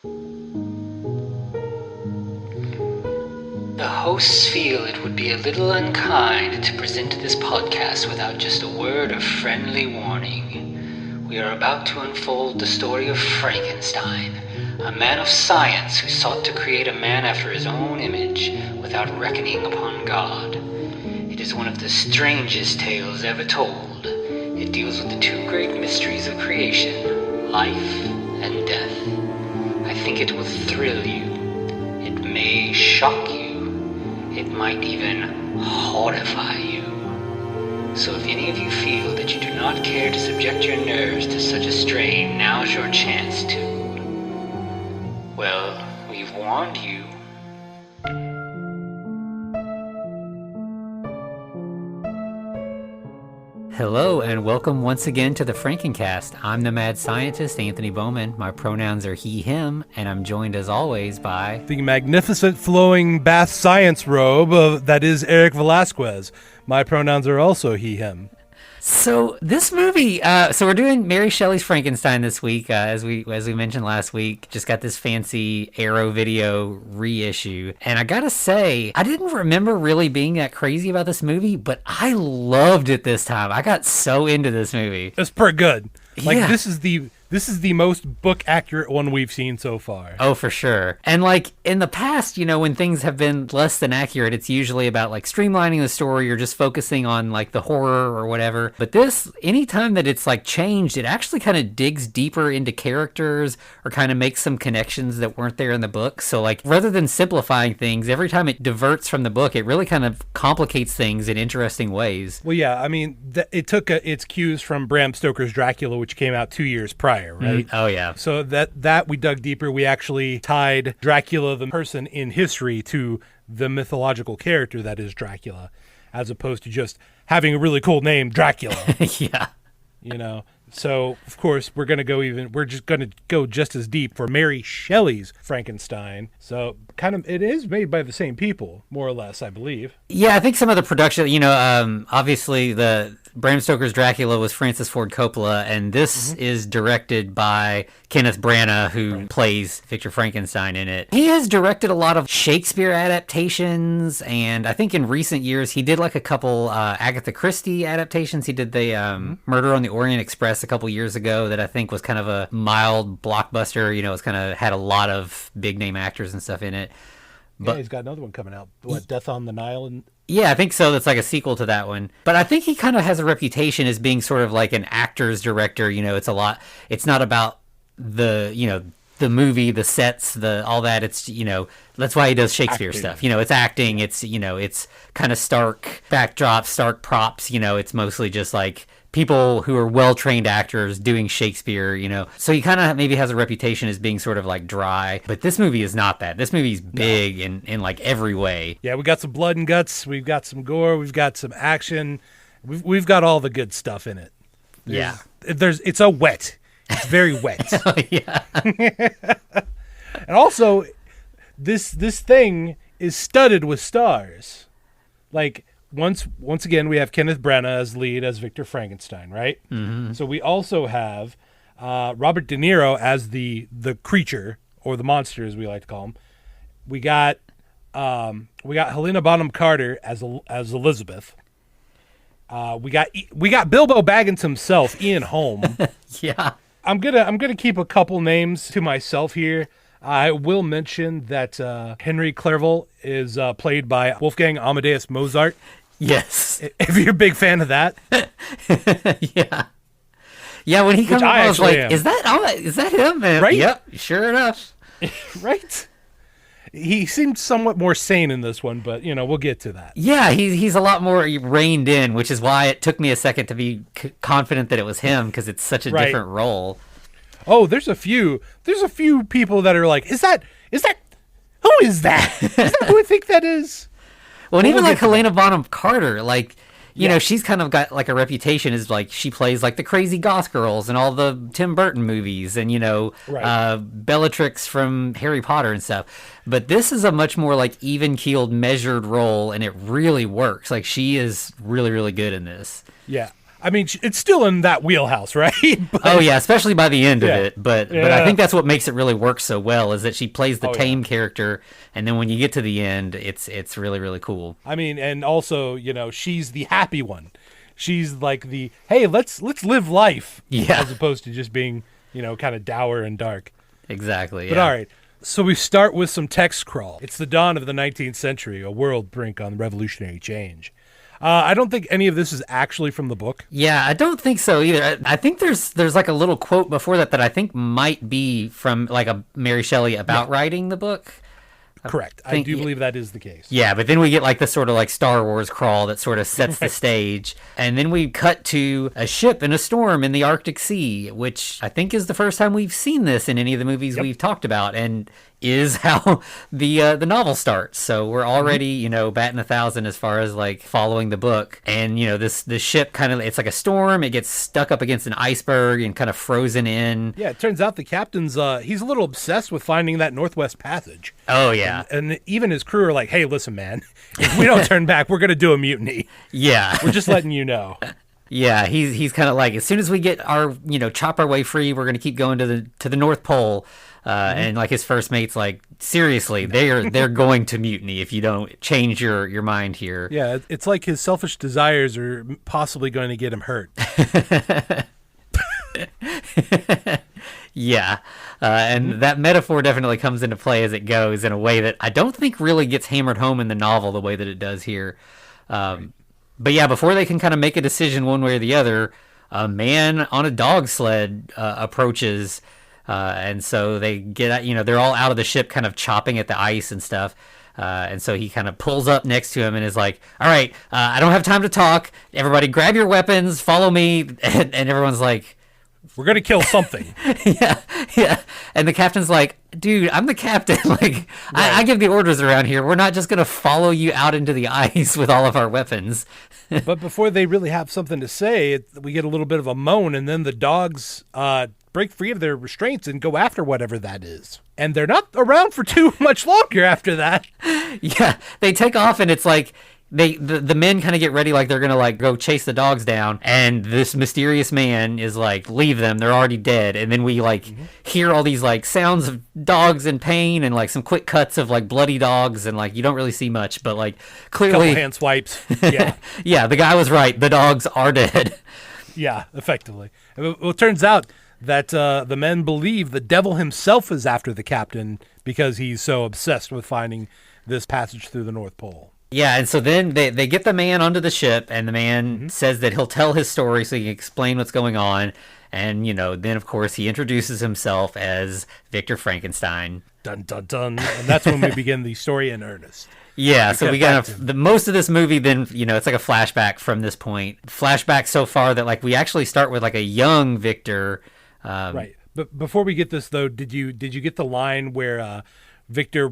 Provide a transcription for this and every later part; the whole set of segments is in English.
The hosts feel it would be a little unkind to present this podcast without just a word of friendly warning. We are about to unfold the story of Frankenstein, a man of science who sought to create a man after his own image without reckoning upon God. It is one of the strangest tales ever told. It deals with the two great mysteries of creation, life and death. I think it will thrill you. It may shock you. It might even horrify you. So if any of you feel that you do not care to subject your nerves to such a strain, now's your chance to. Well, we've warned you. Hello and welcome once again to the Frankencast. I'm the mad scientist, Anthony Bowman. My pronouns are he, him, and I'm joined as always by... the magnificent flowing bath science robe that is Eric Velazquez. My pronouns are also he, him. So this movie, so we're doing Mary Shelley's Frankenstein this week, as we mentioned last week. Just got this fancy Arrow Video reissue, and I gotta say, I didn't remember really being that crazy about this movie, but I loved it this time. I got so into this movie. It's pretty good. Like, yeah. This is the most book accurate one we've seen so far. Oh, for sure. And like in the past, you know, when things have been less than accurate, it's usually about like streamlining the story or just focusing on like the horror or whatever. But this, anytime that it's like changed, it actually kind of digs deeper into characters or kind of makes some connections that weren't there in the book. So like rather than simplifying things, every time it diverts from the book, it really kind of complicates things in interesting ways. Well, yeah, I mean, it took its cues from Bram Stoker's Dracula, which came out 2 years prior. Right? Oh, yeah. So that we dug deeper. We actually tied Dracula, the person in history, to the mythological character that is Dracula, as opposed to just having a really cool name, Dracula. Yeah. You know, so of course we're just going to go just as deep for Mary Shelley's Frankenstein. So kind of, it is made by the same people, more or less, I believe. Yeah, I think some of the production, you know, obviously the Bram Stoker's Dracula was Francis Ford Coppola, and this is directed by Kenneth Branagh, who plays Victor Frankenstein in it. He has directed a lot of Shakespeare adaptations, and I think in recent years he did like a couple Agatha Christie adaptations. He did the Murder on the Orient Express a couple years ago that I think was kind of a mild blockbuster. You know, it's kind of had a lot of big name actors and stuff in it. But he's got another one coming out. What, Death on the Nile? Yeah, I think so. That's like a sequel to that one. But I think he kind of has a reputation as being sort of like an actor's director. You know, it's not about the movie, the sets, all that. It's, you know, that's why he does Shakespeare stuff. You know, it's acting. It's, you know, it's kind of stark backdrops, stark props. You know, it's mostly just like people who are well-trained actors doing Shakespeare, you know. So he kind of maybe has a reputation as being sort of like dry. But this movie is not that. This movie's big in like every way. Yeah, we got some blood and guts. We've got some gore. We've got some action. We've got all the good stuff in it. It's a wet. It's very wet. Yeah. And also, this thing is studded with stars. Like, once again, we have Kenneth Branagh as lead as Victor Frankenstein, right? Mm-hmm. So we also have Robert De Niro as the creature, or the monster, as we like to call him. We got Helena Bonham Carter as Elizabeth. We got Bilbo Baggins himself, Ian Holm. Yeah. I'm gonna keep a couple names to myself here. I will mention that Henry Clerval is played by Wolfgang Amadeus Mozart. Yes. If you're a big fan of that. Yeah. Yeah, when he comes up, I was like, is that him? And, right? Yep, sure enough. Right? He seemed somewhat more sane in this one, but, you know, we'll get to that. Yeah, he's a lot more reined in, which is why it took me a second to be confident that it was him, because it's such a different role. Oh, there's a few people that are like, who is that? Is that who I think that is? Well, and even like Helena Bonham Carter, like, you know, she's kind of got like a reputation as like she plays like the crazy goth girls in all the Tim Burton movies and, you know, Bellatrix from Harry Potter and stuff. But this is a much more like even-keeled, measured role, and it really works. Like, she is really, really good in this. Yeah. I mean, it's still in that wheelhouse, right? But, oh yeah, especially by the end of Yeah. it. But Yeah. I think that's what makes it really work so well is that she plays the Oh, tame character, and then when you get to the end, it's really really cool. I mean, and also, she's the happy one. She's like the, hey, let's live life. Yeah. As opposed to just being, kind of dour and dark. Exactly. But yeah. all right. So we start with some text crawl. It's the dawn of the 19th century, a world brink on revolutionary change. I don't think any of this is actually from the book. Yeah, I don't think so either. I think there's like a little quote before that I think might be from like a Mary Shelley about writing the book. Correct. I think- do believe that is the case. Yeah, but then we get like the sort of like Star Wars crawl that sort of sets the stage. And then we cut to a ship in a storm in the Arctic Sea, which I think is the first time we've seen this in any of the movies we've talked about, and is how the novel starts. So we're already, batting 1,000 as far as like following the book. And, this ship kind of, it's like a storm. It gets stuck up against an iceberg and kind of frozen in. Yeah, it turns out the captain's, he's a little obsessed with finding that Northwest Passage. Oh, yeah. And even his crew are like, hey, listen, man, if we don't turn back, we're going to do a mutiny. Yeah. We're just letting you know. Yeah, he's kind of like, as soon as we get our, chop our way free, we're going to keep going to the North Pole. And like his first mate's like, seriously, they're going to mutiny if you don't change your mind here. Yeah, it's like his selfish desires are possibly going to get him hurt. Yeah, and that metaphor definitely comes into play as it goes in a way that I don't think really gets hammered home in the novel the way that it does here. But yeah, before they can kind of make a decision one way or the other, a man on a dog sled approaches, and so they get, they're all out of the ship kind of chopping at the ice and stuff. And so he kind of pulls up next to him and is like, all right, I don't have time to talk. Everybody grab your weapons, follow me. And everyone's like, We're going to kill something. yeah. And the captain's like, dude, I'm the captain. Like, I give the orders around here. We're not just going to follow you out into the ice with all of our weapons. But before they really have something to say, we get a little bit of a moan, and then the dogs break free of their restraints and go after whatever that is. And they're not around for too much longer after that. Yeah, they take off, and it's like the men kind of get ready, like they're gonna like go chase the dogs down, and this mysterious man is like, leave them, they're already dead. And then we like hear all these like sounds of dogs in pain and like some quick cuts of like bloody dogs, and like you don't really see much, but like clearly Couple hand swipes. Yeah. yeah, the guy was right, the dogs are dead. Yeah, effectively. Well, it turns out that the men believe the devil himself is after the captain because he's so obsessed with finding this passage through the North Pole. Yeah, and so then they get the man onto the ship, and the man says that he'll tell his story so he can explain what's going on. And, then, of course, he introduces himself as Victor Frankenstein. Dun, dun, dun. And that's when we begin the story in earnest. Yeah, so we back got the most of this movie. Then it's like a flashback from this point. Flashback so far that like we actually start with like a young Victor. Right. But before we get this though, did you get the line where Victor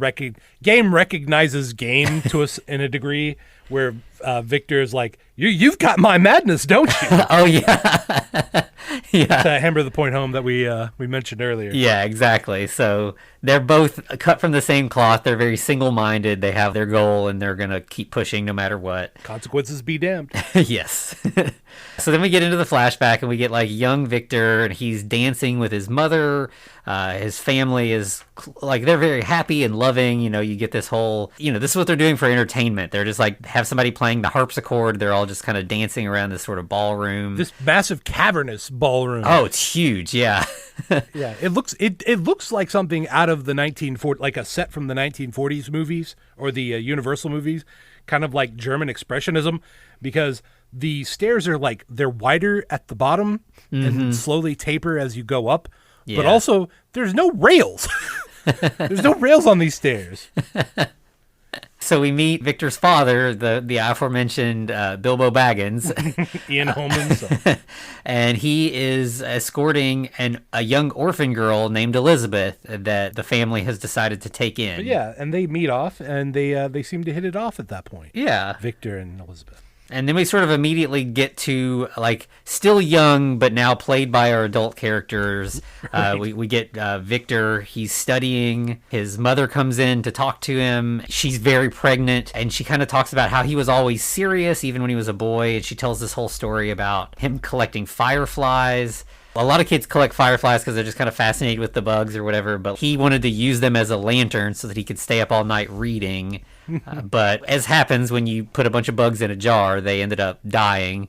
game recognizes game to us in a degree where Victor is like, you've got my madness, don't you? Oh yeah, yeah. To hammer the point home that we mentioned earlier. Yeah, exactly. So they're both cut from the same cloth. They're very single-minded. They have their goal, and they're going to keep pushing no matter what. Consequences be damned. Yes. So then we get into the flashback, and we get like young Victor, and he's dancing with his mother. His family is like, they're very happy and loving. You get this whole, this is what they're doing for entertainment. They're just like, have somebody playing the harpsichord. They're all just kind of dancing around this sort of ballroom. This massive cavernous ballroom. Oh, it's huge. Yeah. Yeah, it looks like something out of the 1940s, like a set from the 1940s movies or the Universal movies, kind of like German Expressionism, because the stairs are like, they're wider at the bottom and slowly taper as you go up, but also there's no rails. There's no rails on these stairs. So we meet Victor's father, the aforementioned Bilbo Baggins. Ian Holman. And he is escorting a young orphan girl named Elizabeth that the family has decided to take in. But yeah, and they meet off, and they seem to hit it off at that point. Yeah. Victor and Elizabeth. And then we sort of immediately get to, like, still young, but now played by our adult characters. Right. We get Victor. He's studying. His mother comes in to talk to him. She's very pregnant, and she kind of talks about how he was always serious, even when he was a boy. And she tells this whole story about him collecting fireflies. A lot of kids collect fireflies because they're just kind of fascinated with the bugs or whatever, but he wanted to use them as a lantern so that he could stay up all night reading. But as happens when you put a bunch of bugs in a jar, they ended up dying.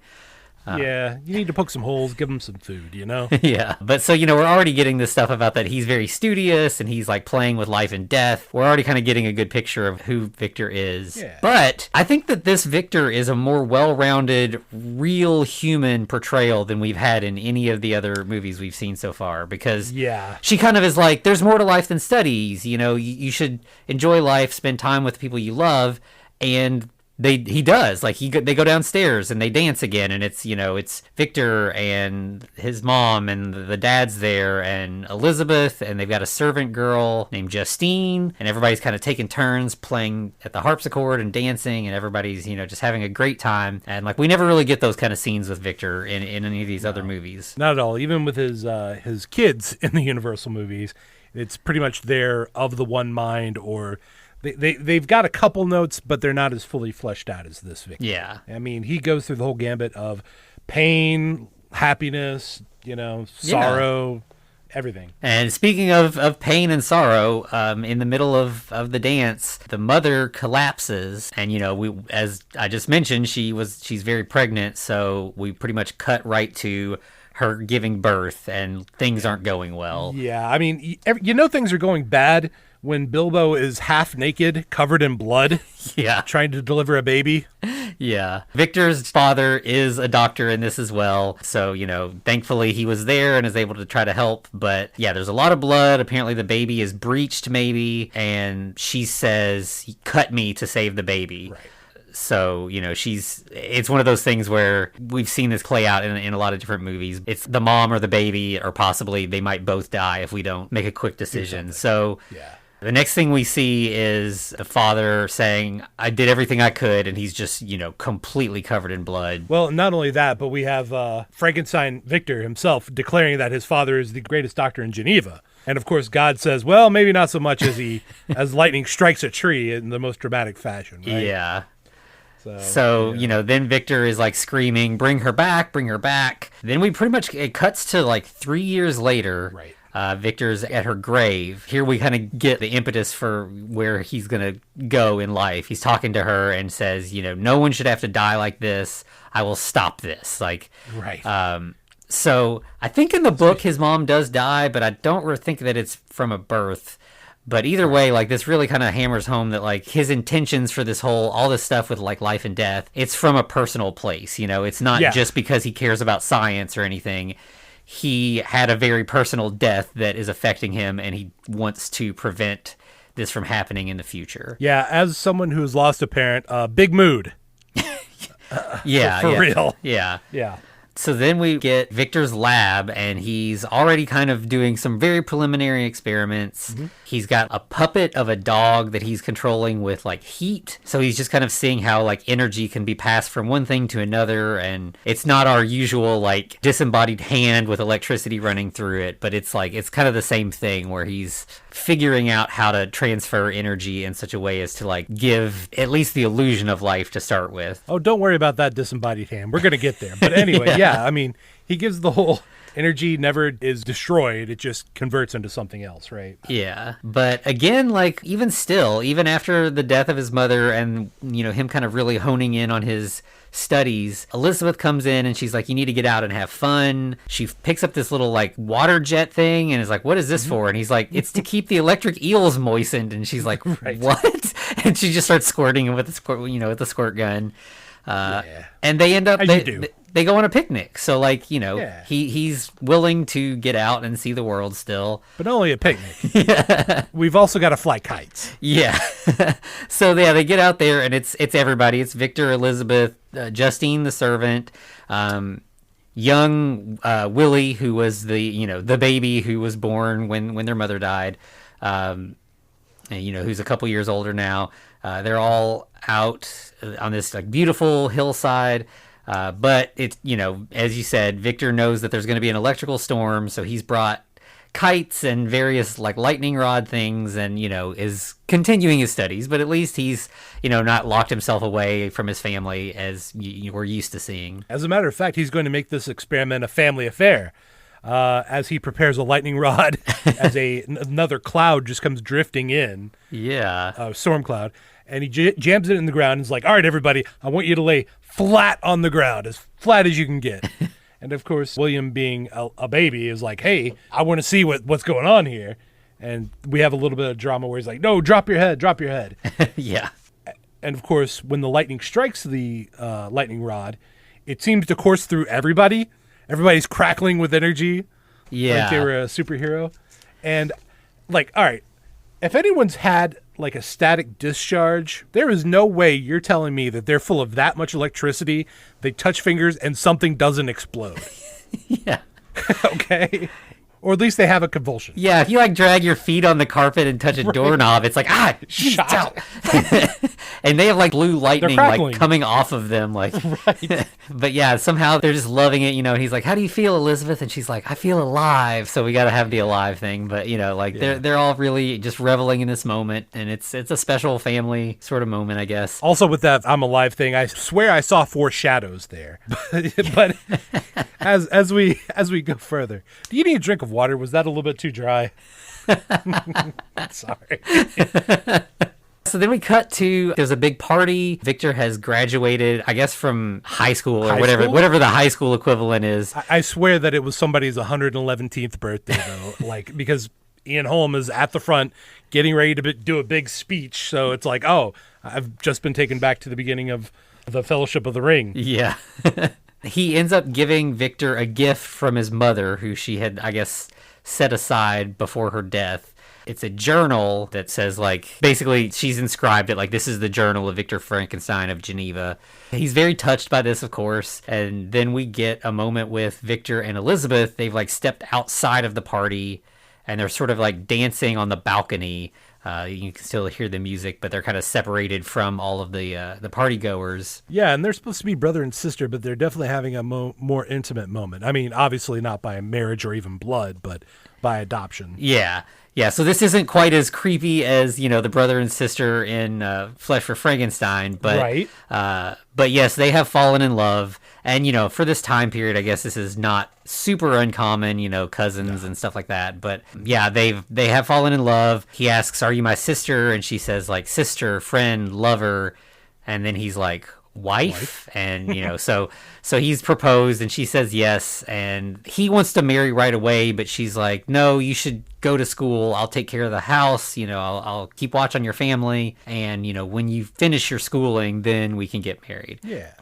Yeah, you need to poke some holes, give him some food, you know? Yeah. But so, we're already getting this stuff about that he's very studious and he's like playing with life and death. We're already kind of getting a good picture of who Victor is. Yeah. But I think that this Victor is a more well-rounded, real human portrayal than we've had in any of the other movies we've seen so far, because she kind of is like, there's more to life than studies. You should enjoy life, spend time with the people you love, and he does. Like, they go downstairs and they dance again, and it's Victor and his mom and the dad's there and Elizabeth, and they've got a servant girl named Justine, and everybody's kind of taking turns playing at the harpsichord and dancing, and everybody's just having a great time. And like, we never really get those kind of scenes with Victor in any of these other movies. Not at all. Even with his kids in the Universal movies, it's pretty much they're of the one mind, or They've got a couple notes, but they're not as fully fleshed out as this Victor. Yeah. I mean, he goes through the whole gambit of pain, happiness, sorrow, everything. And speaking of pain and sorrow, in the middle of the dance, the mother collapses, and we, as I just mentioned, she's very pregnant, so we pretty much cut right to her giving birth, and things aren't going well. Yeah, I mean, things are going bad when Bilbo is half naked, covered in blood, trying to deliver a baby. Yeah. Victor's father is a doctor in this as well. So, thankfully he was there and is able to try to help. But yeah, there's a lot of blood. Apparently the baby is breached maybe. And she says, he cut me to save the baby. Right. So, it's one of those things where we've seen this play out in a lot of different movies. It's the mom or the baby, or possibly they might both die if we don't make a quick decision. Exactly. So yeah. The next thing we see is the father saying, I did everything I could, and he's just, completely covered in blood. Well, not only that, but we have Frankenstein Victor himself declaring that his father is the greatest doctor in Geneva. And of course, God says, well, maybe not so much as lightning strikes a tree in the most dramatic fashion, right? Yeah. So then Victor is like screaming, bring her back, bring her back. Then it cuts to like 3 years later. Right. Victor's at her grave. Here we kind of get the impetus for where he's going to go in life. He's talking to her and says, no one should have to die like this. I will stop this. Right. So I think in the book his mom does die, but I don't think that it's from a birth. But either way, like, this really kind of hammers home that, like, his intentions for all this stuff with, like, life and death, it's from a personal place. It's not just because he cares about science or anything. He had a very personal death that is affecting him, and he wants to prevent this from happening in the future. Yeah, as someone who's lost a parent, big mood. For real. Yeah. Yeah. So then we get Victor's lab, and he's already kind of doing some very preliminary experiments. Mm-hmm. He's got a puppet of a dog that he's controlling with, like, heat. So he's just kind of seeing how, like, energy can be passed from one thing to another. And it's not our usual, like, disembodied hand with electricity running through it. But it's kind of the same thing where he's figuring out how to transfer energy in such a way as to, like, give at least the illusion of life to start with. Oh, don't worry about that disembodied hand. We're going to get there. But anyway, yeah, I mean, he gives the whole energy never is destroyed. It just converts into something else, right? Yeah. But again, like, even after the death of his mother and, him kind of really honing in on his studies, Elizabeth comes in and she's like, you need to get out and have fun. She picks up this little, like, water jet thing and is like, what is this for? And he's like, it's to keep the electric eels moistened. And she's like, what? And she just starts squirting him with the squirt gun. And they end up they go on a picnic. So, like, he's willing to get out and see the world still. But only a picnic. Yeah. We've also got to fly kites. Yeah. So, yeah, they get out there, and it's everybody. It's Victor, Elizabeth, Justine, the servant, young Willie, who was the baby who was born when their mother died. and, who's a couple years older now. They're all out on this like beautiful hillside. But it's, as you said, Victor knows that there's going to be an electrical storm. So he's brought kites and various like lightning rod things and, is continuing his studies. But at least he's, not locked himself away from his family as we're used to seeing. As a matter of fact, he's going to make this experiment a family affair. As he prepares a lightning rod, as another cloud just comes drifting in. Yeah. A storm cloud. And he jams it in the ground and is like, all right, everybody, I want you to lay flat on the ground, as flat as you can get. And, of course, William, being a baby, is like, hey, I want to see what's going on here. And we have a little bit of drama where he's like, no, drop your head, drop your head. Yeah. And, of course, when the lightning strikes the lightning rod, it seems to course through everybody. Everybody's crackling with energy. Yeah. Like they were a superhero. And, like, all right, if anyone's had like a static discharge, there is no way you're telling me that they're full of that much electricity, they touch fingers and something doesn't explode. Yeah. Okay. Or at least they have a convulsion. Yeah, if you like drag your feet on the carpet and touch a doorknob, it's like, shot. And they have like blue lightning like coming off of them, like. Right. But yeah, somehow they're just loving it, And he's like, "How do you feel, Elizabeth?" And she's like, "I feel alive." So we got to have the alive thing. But they're all really just reveling in this moment, and it's a special family sort of moment, I guess. Also, with that "I'm alive" thing, I swear I saw 4 shadows there. But as we go further, do you need a drink of water? Was that a little bit too dry? Sorry. So then we cut to, there's a big party. Victor has graduated, I guess, from high school or whatever the high school equivalent is. I swear that it was somebody's 111th birthday, though, like, because Ian Holm is at the front getting ready to do a big speech. So it's like, oh, I've just been taken back to the beginning of the Fellowship of the Ring. Yeah. He ends up giving Victor a gift from his mother, who she had, I guess, set aside before her death. It's a journal that says, like, basically she's inscribed it, like, this is the journal of Victor Frankenstein of Geneva. He's very touched by this, of course. And then we get a moment with Victor and Elizabeth. They've, like, stepped outside of the party, and they're sort of, like, dancing on the balcony. You can still hear the music, but they're kind of separated from all of the party goers. Yeah, and they're supposed to be brother and sister, but they're definitely having a more intimate moment. I mean, obviously not by marriage or even blood, but by adoption. Yeah. Yeah, so this isn't quite as creepy as, the brother and sister in Flesh for Frankenstein, but right. But yes, they have fallen in love. And, for this time period, I guess this is not super uncommon, cousins and stuff like that. But yeah, they have fallen in love. He asks, "Are you my sister?" And she says, like, sister, friend, lover. And then he's like, wife. And so he's proposed and she says yes, and he wants to marry right away, but she's like, no, you should go to school, I'll take care of the house, I'll keep watch on your family, and when you finish your schooling, then we can get married. Yeah,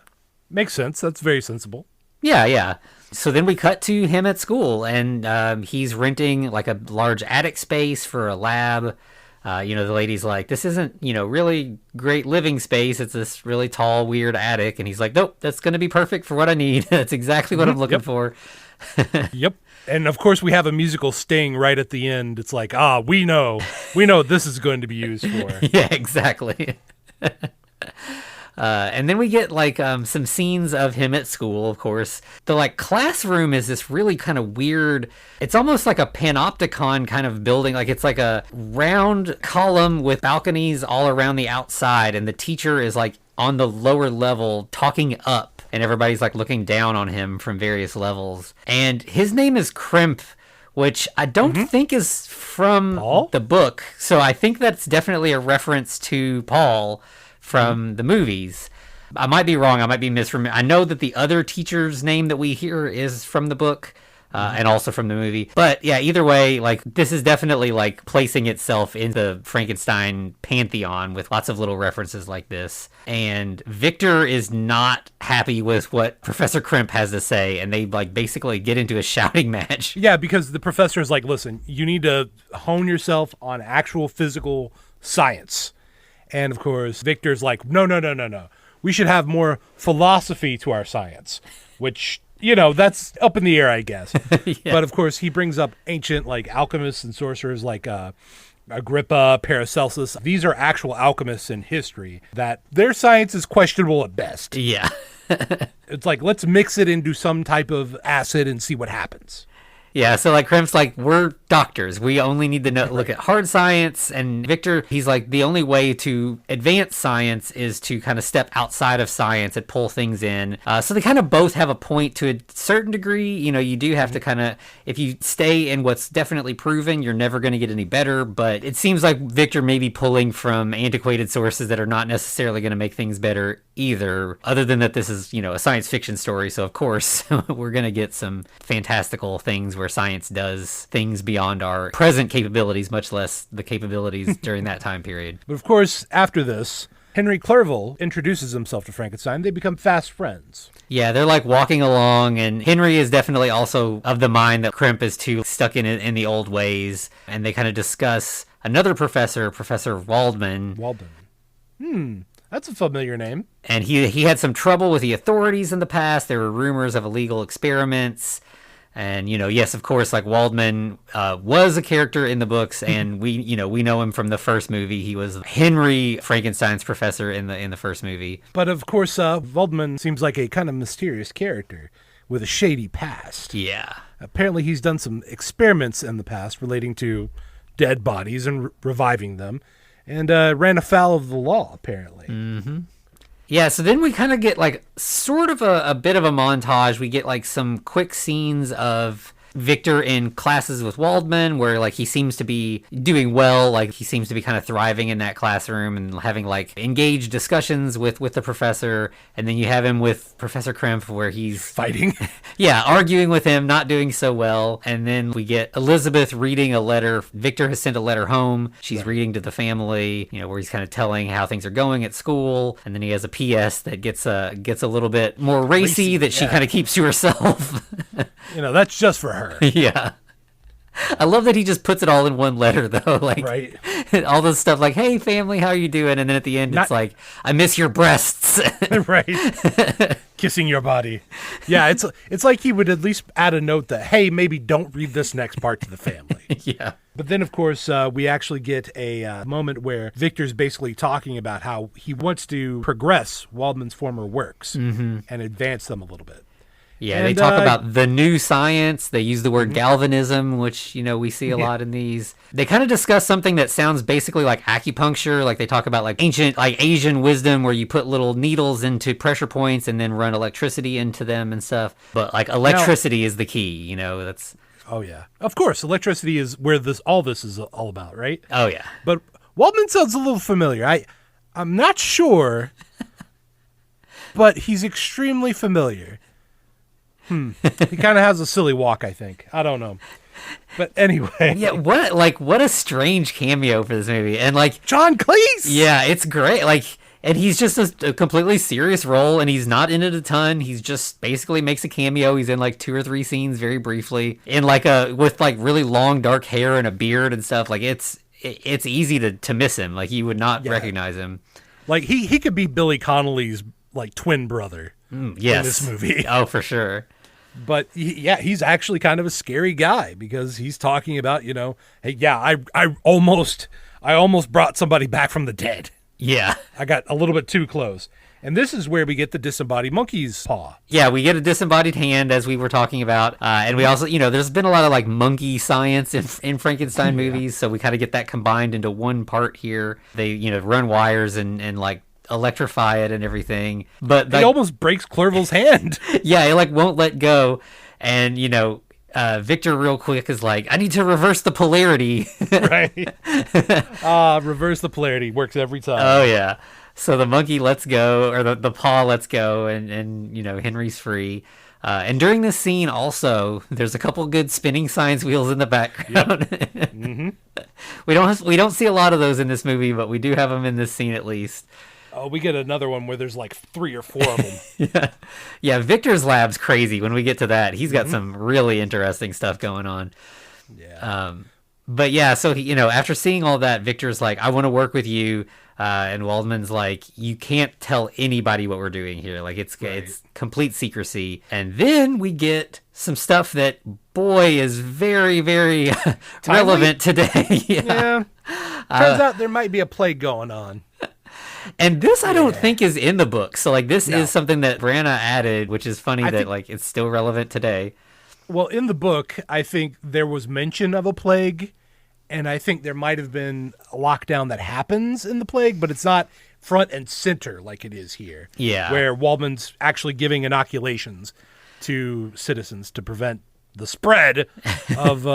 makes sense. That's very sensible. Yeah. So then we cut to him at school, and he's renting like a large attic space for a lab. The lady's like, this isn't, really great living space. It's this really tall, weird attic. And he's like, nope, that's going to be perfect for what I need. That's exactly what I'm looking for. Yep. And of course we have a musical sting right at the end. It's like, we know this is going to be used for. Yeah, exactly. And then we get like some scenes of him at school, of course. The like classroom is this really kind of weird, it's almost like a panopticon kind of building. Like it's like a round column with balconies all around the outside. And the teacher is like on the lower level talking up, and everybody's like looking down on him from various levels. And his name is Krimp, which I don't think is from Paul? The book. So I think that's definitely a reference to Paul from the movies. I might be wrong. I might be misremembering. I know that the other teacher's name that we hear is from the book and also from the movie. But yeah, either way, like this is definitely like placing itself in the Frankenstein pantheon with lots of little references like this. And Victor is not happy with what Professor Krimp has to say, and they like basically get into a shouting match. Yeah, because the professor is like, listen, you need to hone yourself on actual physical science. And, of course, Victor's like, no. We should have more philosophy to our science, which, that's up in the air, I guess. Yeah. But, of course, he brings up ancient, like, alchemists and sorcerers like Agrippa, Paracelsus. These are actual alchemists in history that their science is questionable at best. Yeah. It's like, let's mix it into some type of acid and see what happens. Yeah, so like Kremp's like, we're doctors. We only need to look at hard science. And Victor, he's like, the only way to advance science is to kind of step outside of science and pull things in. So they kind of both have a point to a certain degree. You know, you do have to kind of, if you stay in what's definitely proven, you're never going to get any better. But it seems like Victor may be pulling from antiquated sources that are not necessarily going to make things better either, other than that this is, you know, a science fiction story. So of course we're going to get some fantastical things where science does things beyond our present capabilities, much less the capabilities during that time period. But of course, after this, Henry Clerval introduces himself to Frankenstein. They become fast friends. Yeah, they're like walking along, and Henry is definitely also of the mind that Kremp is too stuck in the old ways, and they kind of discuss another professor, Professor Waldman. That's a familiar name. And he had some trouble with the authorities in the past. There were rumors of illegal experiments. And, you know, yes, of course, like Waldman was a character in the books, and we know him from the first movie. He was Henry Frankenstein's professor in the first movie. But of course, Waldman seems like a kind of mysterious character with a shady past. Yeah. Apparently, he's done some experiments in the past relating to dead bodies and reviving them, and ran afoul of the law, apparently. Mm-hmm. Yeah, so then we kind of get like sort of a bit of a montage. We get like some quick scenes of Victor in classes with Waldman, where like he seems to be doing well, like he seems to be kind of thriving in that classroom and having like engaged discussions with the professor. And then you have him with Professor Krempf, where he's fighting. Yeah, arguing with him, not doing so well. And then we get Elizabeth reading a letter. Victor has sent a letter home. She's reading to the family, you know, where he's kind of telling how things are going at school. And then he has a PS that gets a little bit more racy that she kind of keeps to herself. You know, that's just for her. Yeah. I love that he just puts it all in one letter, though. Like, right. All this stuff like, hey, family, how are you doing? And then at the end, it's like, I miss your breasts. Right. Kissing your body. Yeah, it's like he would at least add a note that, hey, maybe don't read this next part to the family. Yeah. But then, of course, we actually get a moment where Victor's basically talking about how he wants to progress Waldman's former works and advance them a little bit. Yeah, they talk about the new science. They use the word Galvanism, which, you know, we see a lot in these. They kind of discuss something that sounds basically like acupuncture. Like they talk about like ancient, like Asian wisdom, where you put little needles into pressure points and then run electricity into them and stuff. But like electricity is the key, you know, that's... Oh, yeah. Of course, electricity is where all this is all about, right? Oh, yeah. But Waldman sounds a little familiar. I'm not sure, but he's extremely familiar. He kind of has a silly walk, I think. I don't know. But anyway. Yeah, what a strange cameo for this movie. And like John Cleese! Yeah, it's great. Like, and he's just a completely serious role, and he's not in it a ton. He's just basically makes a cameo. He's in like 2 or 3 scenes very briefly. In like with like really long dark hair and a beard and stuff. Like it's easy to miss him. Like you would not recognize him. Like he could be Billy Connolly's like twin brother in this movie. Oh, for sure. But he's actually kind of a scary guy because he's talking about, you know, hey, I almost brought somebody back from the dead. Yeah. I got a little bit too close. And this is where we get the disembodied monkey's paw. Yeah, we get a disembodied hand, as we were talking about. And we also, you know, there's been a lot of like monkey science in Frankenstein movies. So we kind of get that combined into one part here. They, you know, run wires and like electrify it and everything. But he almost breaks Clerval's hand. Yeah, he like won't let go. And, you know, Victor real quick is like, I need to reverse the polarity. Right. Reverse the polarity. Works every time. Oh, yeah. So the monkey lets go, or the paw lets go, and you know, Henry's free. And during this scene also, there's a couple good spinning science wheels in the background. Yep. We don't see a lot of those in this movie, but we do have them in this scene at least. Oh, we get another one where there's like 3 or 4 of them. Yeah, Victor's lab's crazy. When we get to that, he's got some really interesting stuff going on. Yeah. But yeah, so he, you know, after seeing all that, Victor's like, I want to work with you. And Waldman's like, you can't tell anybody what we're doing here. Like it's complete secrecy. And then we get some stuff that, boy, is very, very relevant today. Yeah. Turns out there might be a plague going on. And this I don't think is in the book. So like this No. is something that Branagh added, which is funny I that think- like it's still relevant today. Well, in the book, I think there was mention of a plague, and I think there might have been a lockdown that happens in the plague, but it's not front and center like it is here. Yeah. Where Waldman's actually giving inoculations to citizens to prevent the spread of,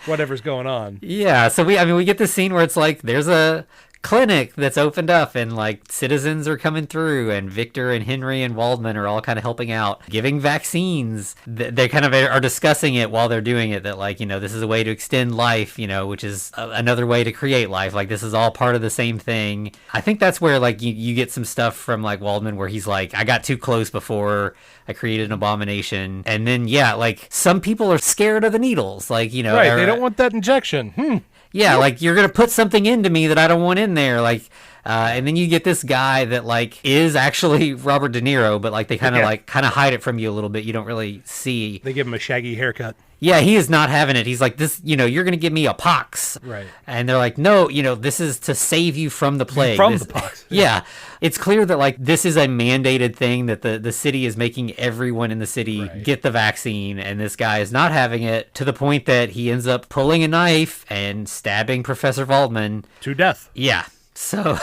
whatever's going on. Yeah, so we get this scene where it's like there's a clinic that's opened up and like citizens are coming through and Victor and Henry and Waldman are all kind of helping out, giving vaccines. They kind of are discussing it while they're doing it, that like, this is a way to extend life, which is another way to create life. Like this is all part of the same thing. I think that's where like you get some stuff from like Waldman where he's like, I got too close before I created an abomination. And then, yeah, like some people are scared of the needles. Like, Right, they don't want that injection. Yeah, like you're gonna put something into me that I don't want in there, like, and then you get this guy that like is actually Robert De Niro, but like they kind of hide it from you a little bit. You don't really see. They give him a shaggy haircut. Yeah, he is not having it. He's like, this, you're gonna give me a pox, right? And they're like, no, this is to save you from the plague. The pox. Yeah, it's clear that like this is a mandated thing that the city is making everyone in the city get the vaccine, and this guy is not having it to the point that he ends up pulling a knife and stabbing Professor Waldman to death. Yeah, so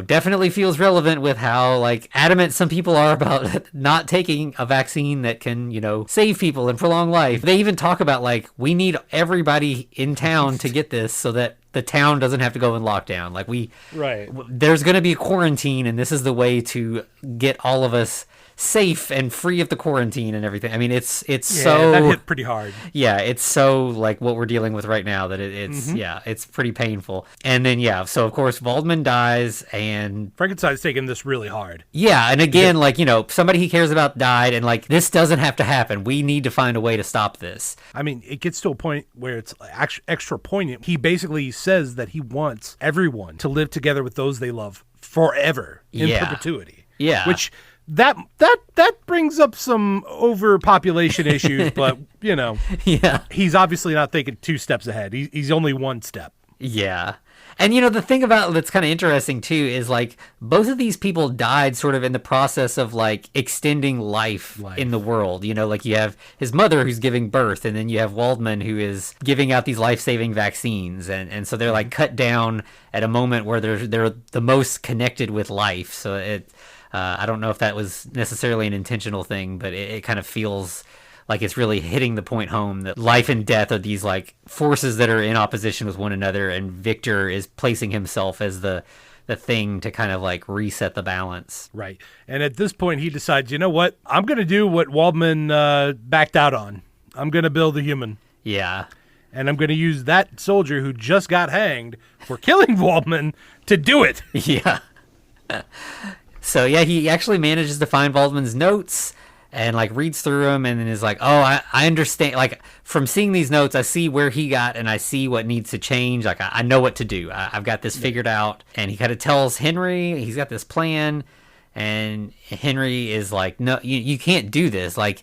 definitely feels relevant with how like adamant some people are about not taking a vaccine that can save people and prolong life. They even talk about like we need everybody in town to get this so that the town doesn't have to go in lockdown. Like there's going to be a quarantine, and this is the way to get all of us safe and free of the quarantine and everything. I mean, it's so that hit pretty hard. Yeah, it's so like what we're dealing with right now that it's pretty painful. And then so of course Waldman dies, and Frankenstein's taking this really hard. Yeah, and again, like somebody he cares about died, and like this doesn't have to happen. We need to find a way to stop this. I mean, it gets to a point where it's extra poignant. He basically says that he wants everyone to live together with those they love forever in perpetuity. Yeah, which. That brings up some overpopulation issues, but he's obviously not thinking 2 steps ahead. He's only 1 step. Yeah. And the thing about that's kind of interesting too is like both of these people died sort of in the process of like extending life. In the world. Like you have his mother who's giving birth, and then you have Waldman who is giving out these life-saving vaccines, and so they're like cut down at a moment where they're the most connected with life. So I don't know if that was necessarily an intentional thing, but it kind of feels like it's really hitting the point home that life and death are these like forces that are in opposition with one another, and Victor is placing himself as the thing to kind of like reset the balance. Right. And at this point he decides, you know what? I'm going to do what Waldman backed out on. I'm going to build a human. Yeah. And I'm going to use that soldier who just got hanged for killing Waldman to do it. Yeah. So yeah, he actually manages to find Waldman's notes and like reads through them, and then is like, oh, I understand. Like from seeing these notes, I see where he got, and I see what needs to change. Like I know what to do. I've got this figured out. And he kind of tells Henry he's got this plan, and Henry is like, no, you can't do this. Like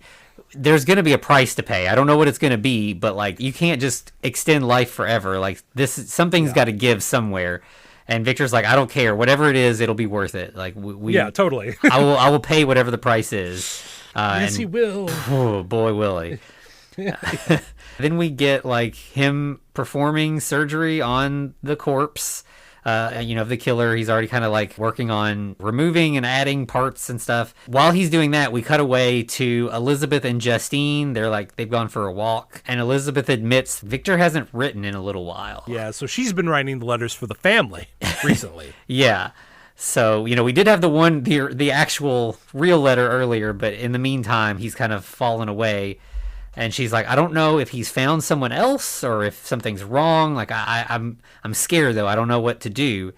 there's going to be a price to pay. I don't know what it's going to be, but like you can't just extend life forever. Like something's got to give somewhere. And Victor's like, I don't care. Whatever it is, it'll be worth it. Like totally. I will pay whatever the price is. Yes, he will. Oh, boy, will he. Then we get like him performing surgery on the corpse. Of the killer. He's already kind of like working on removing and adding parts and stuff. While he's doing that, we cut away to Elizabeth and Justine. They've gone for a walk, and Elizabeth admits Victor hasn't written in a little while. Yeah, so she's been writing the letters for the family recently. Yeah. So, we did have the actual real letter earlier, but in the meantime, he's kind of fallen away. And she's like, I don't know if he's found someone else or if something's wrong. Like I'm scared though. I don't know what to do.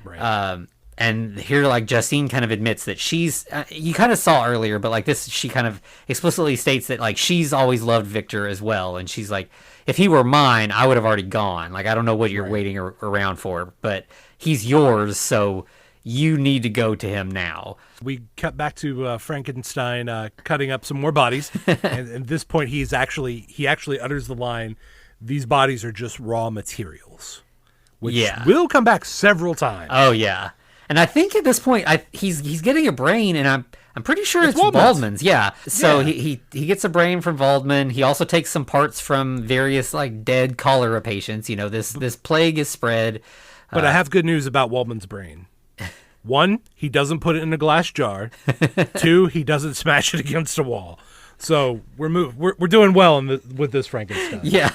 Right. And here, like Justine kind of admits that she's. You kind of saw earlier, but like this, she kind of explicitly states that like she's always loved Victor as well. And she's like, if he were mine, I would have already gone. Like I don't know what you're waiting around for, but he's yours, so you need to go to him now. We cut back to Frankenstein cutting up some more bodies, and at this point he actually utters the line these bodies are just raw materials, which Yeah. will come back several times. Oh yeah, and I think at this point, he's getting a brain, and I'm pretty sure it's Waldman's. Yeah. So Yeah. he gets a brain from Waldman. He also takes some parts from various like dead cholera patients. You know, this plague is spread. But I have good news about Waldman's brain. 1, he doesn't put it in a glass jar. 2, he doesn't smash it against a wall. So we're doing well with this Frankenstein. Yeah.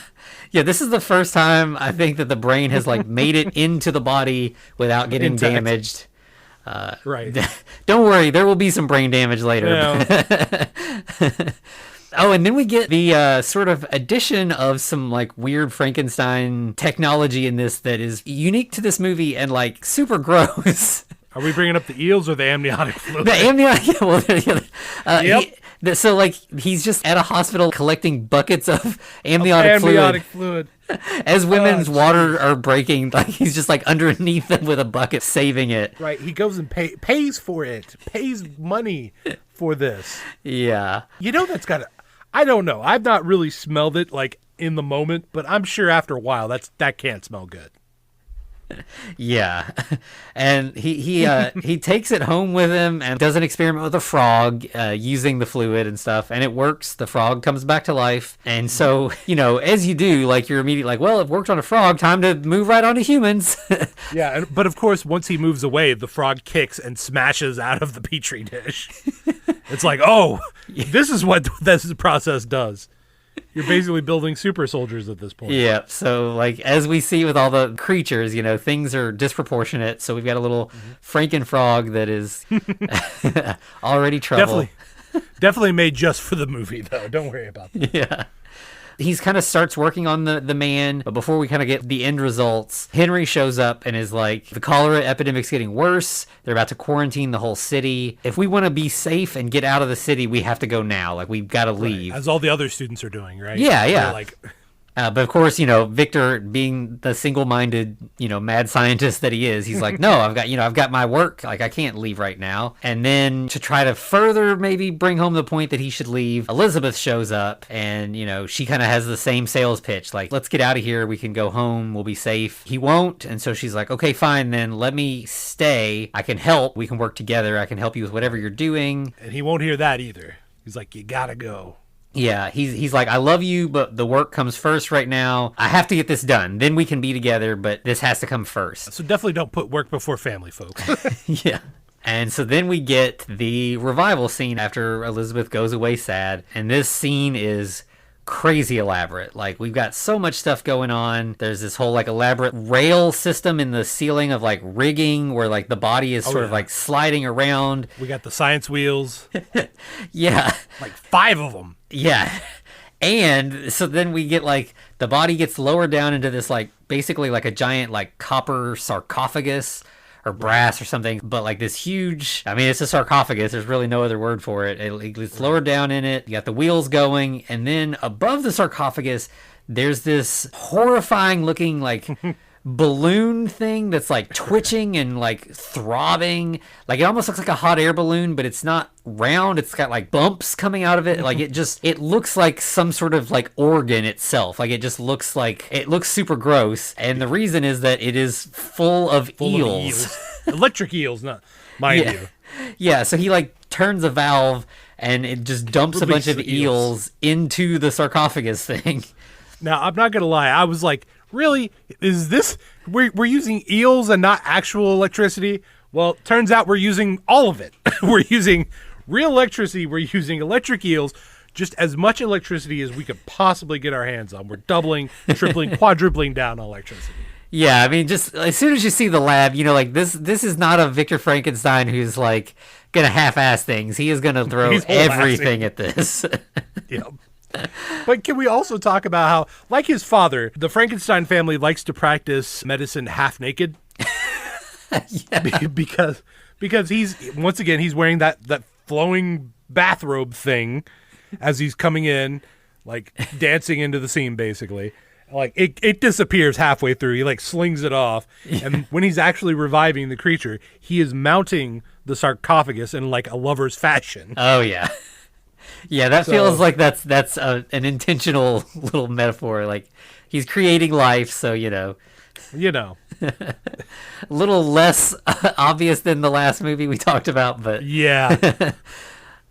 This is the first time I think that the brain has like made it into the body without getting Intact. damaged. Right. Don't worry, there will be some brain damage later. Yeah. Oh, and then we get the sort of addition of some like weird Frankenstein technology in this that is unique to this movie and like super gross. Are we bringing up the eels or the amniotic fluid? The amniotic, Yep. so like he's just at a hospital collecting buckets of amniotic fluid. as women's water are breaking. Like he's just like underneath them with a bucket, saving it. Right. He goes and pays for it. Pays money for this. Yeah. You know, that's got to. I don't know. I've not really smelled it like in the moment, but I'm sure after a while that can't smell good. Yeah, and he takes it home with him and does an experiment with a frog using the fluid and stuff, and it works. The frog comes back to life, and so as you do, like you're immediately like, well, it worked on a frog, time to move right on to humans. Yeah, but of course, once he moves away, the frog kicks and smashes out of the petri dish. It's like, oh, this is what this process does. You're basically building super soldiers at this point. Yeah, so like as we see with all the creatures, things are disproportionate. So we've got a little Franken frog that is already trouble. Definitely made just for the movie, though. Don't worry about that. Yeah. He's kind of starts working on the man, but before we kind of get the end results, Henry shows up and is like, the cholera epidemic's getting worse. They're about to quarantine the whole city. If we want to be safe and get out of the city, we have to go now. Like, we've got to leave. Right. As all the other students are doing, right? Yeah. They're like... But of course, Victor, being the single-minded, mad scientist that he is, he's like, no, I've got my work. Like, I can't leave right now. And then to try to further maybe bring home the point that he should leave, Elizabeth shows up and, she kind of has the same sales pitch. Like, let's get out of here. We can go home. We'll be safe. He won't. And so she's like, okay, fine, then let me stay. I can help. We can work together. I can help you with whatever you're doing. And he won't hear that either. He's like, you gotta go. Yeah, he's like, I love you, but the work comes first right now. I have to get this done. Then we can be together, but this has to come first. So definitely don't put work before family, folks. Yeah. And so then we get the revival scene after Elizabeth goes away sad. And this scene is crazy elaborate. Like, we've got so much stuff going on. There's this whole like elaborate rail system in the ceiling of like rigging where like the body is sort of like sliding around. We got the science wheels. Yeah. Like 5 of them. Yeah. And so then we get like the body gets lowered down into this like basically like a giant like copper sarcophagus or brass or something, but like this huge, it's a sarcophagus. There's really no other word for it. It's lowered down in it. You got the wheels going, and then above the sarcophagus, there's this horrifying looking like balloon thing that's like twitching and like throbbing. Like it almost looks like a hot air balloon, but it's not round. It's got like bumps coming out of it. Like it looks like some sort of like organ itself. Like it looks super gross. And the reason is that it is full of eels. Electric eels, not mind you. Yeah, so he like turns a valve and it just dumps a bunch of eels into the sarcophagus thing. Now, I'm not going to lie. I was like, really? Is this... We're using eels and not actual electricity? Well, turns out we're using all of it. We're using real electricity. We're using electric eels. Just as much electricity as we could possibly get our hands on. We're doubling, tripling, quadrupling down on electricity. Yeah, just as soon as you see the lab, like this is not a Victor Frankenstein who's like going to half-ass things. He is going to throw everything at this. Yep. But can we also talk about how, like his father, the Frankenstein family likes to practice medicine half naked? Yeah. Because he's, once again, he's wearing that flowing bathrobe thing as he's coming in, like dancing into the scene, basically. Like it disappears halfway through. He like slings it off. Yeah. And when he's actually reviving the creature, he is mounting the sarcophagus in like a lover's fashion. Oh, yeah. Yeah, that feels like that's an intentional little metaphor. Like He's creating life, so, a little less obvious than the last movie we talked about, but yeah.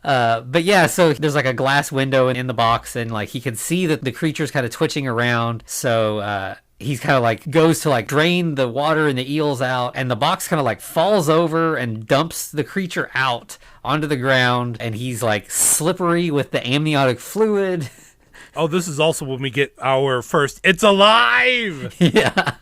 But yeah, so there's like a glass window in the box, and like he can see that the creature's kind of twitching around. So he's kind of like goes to like drain the water and the eels out, and the box kind of like falls over and dumps the creature out onto the ground, and he's like slippery with the amniotic fluid. Oh, this is also when we get our first "It's alive!" Yeah.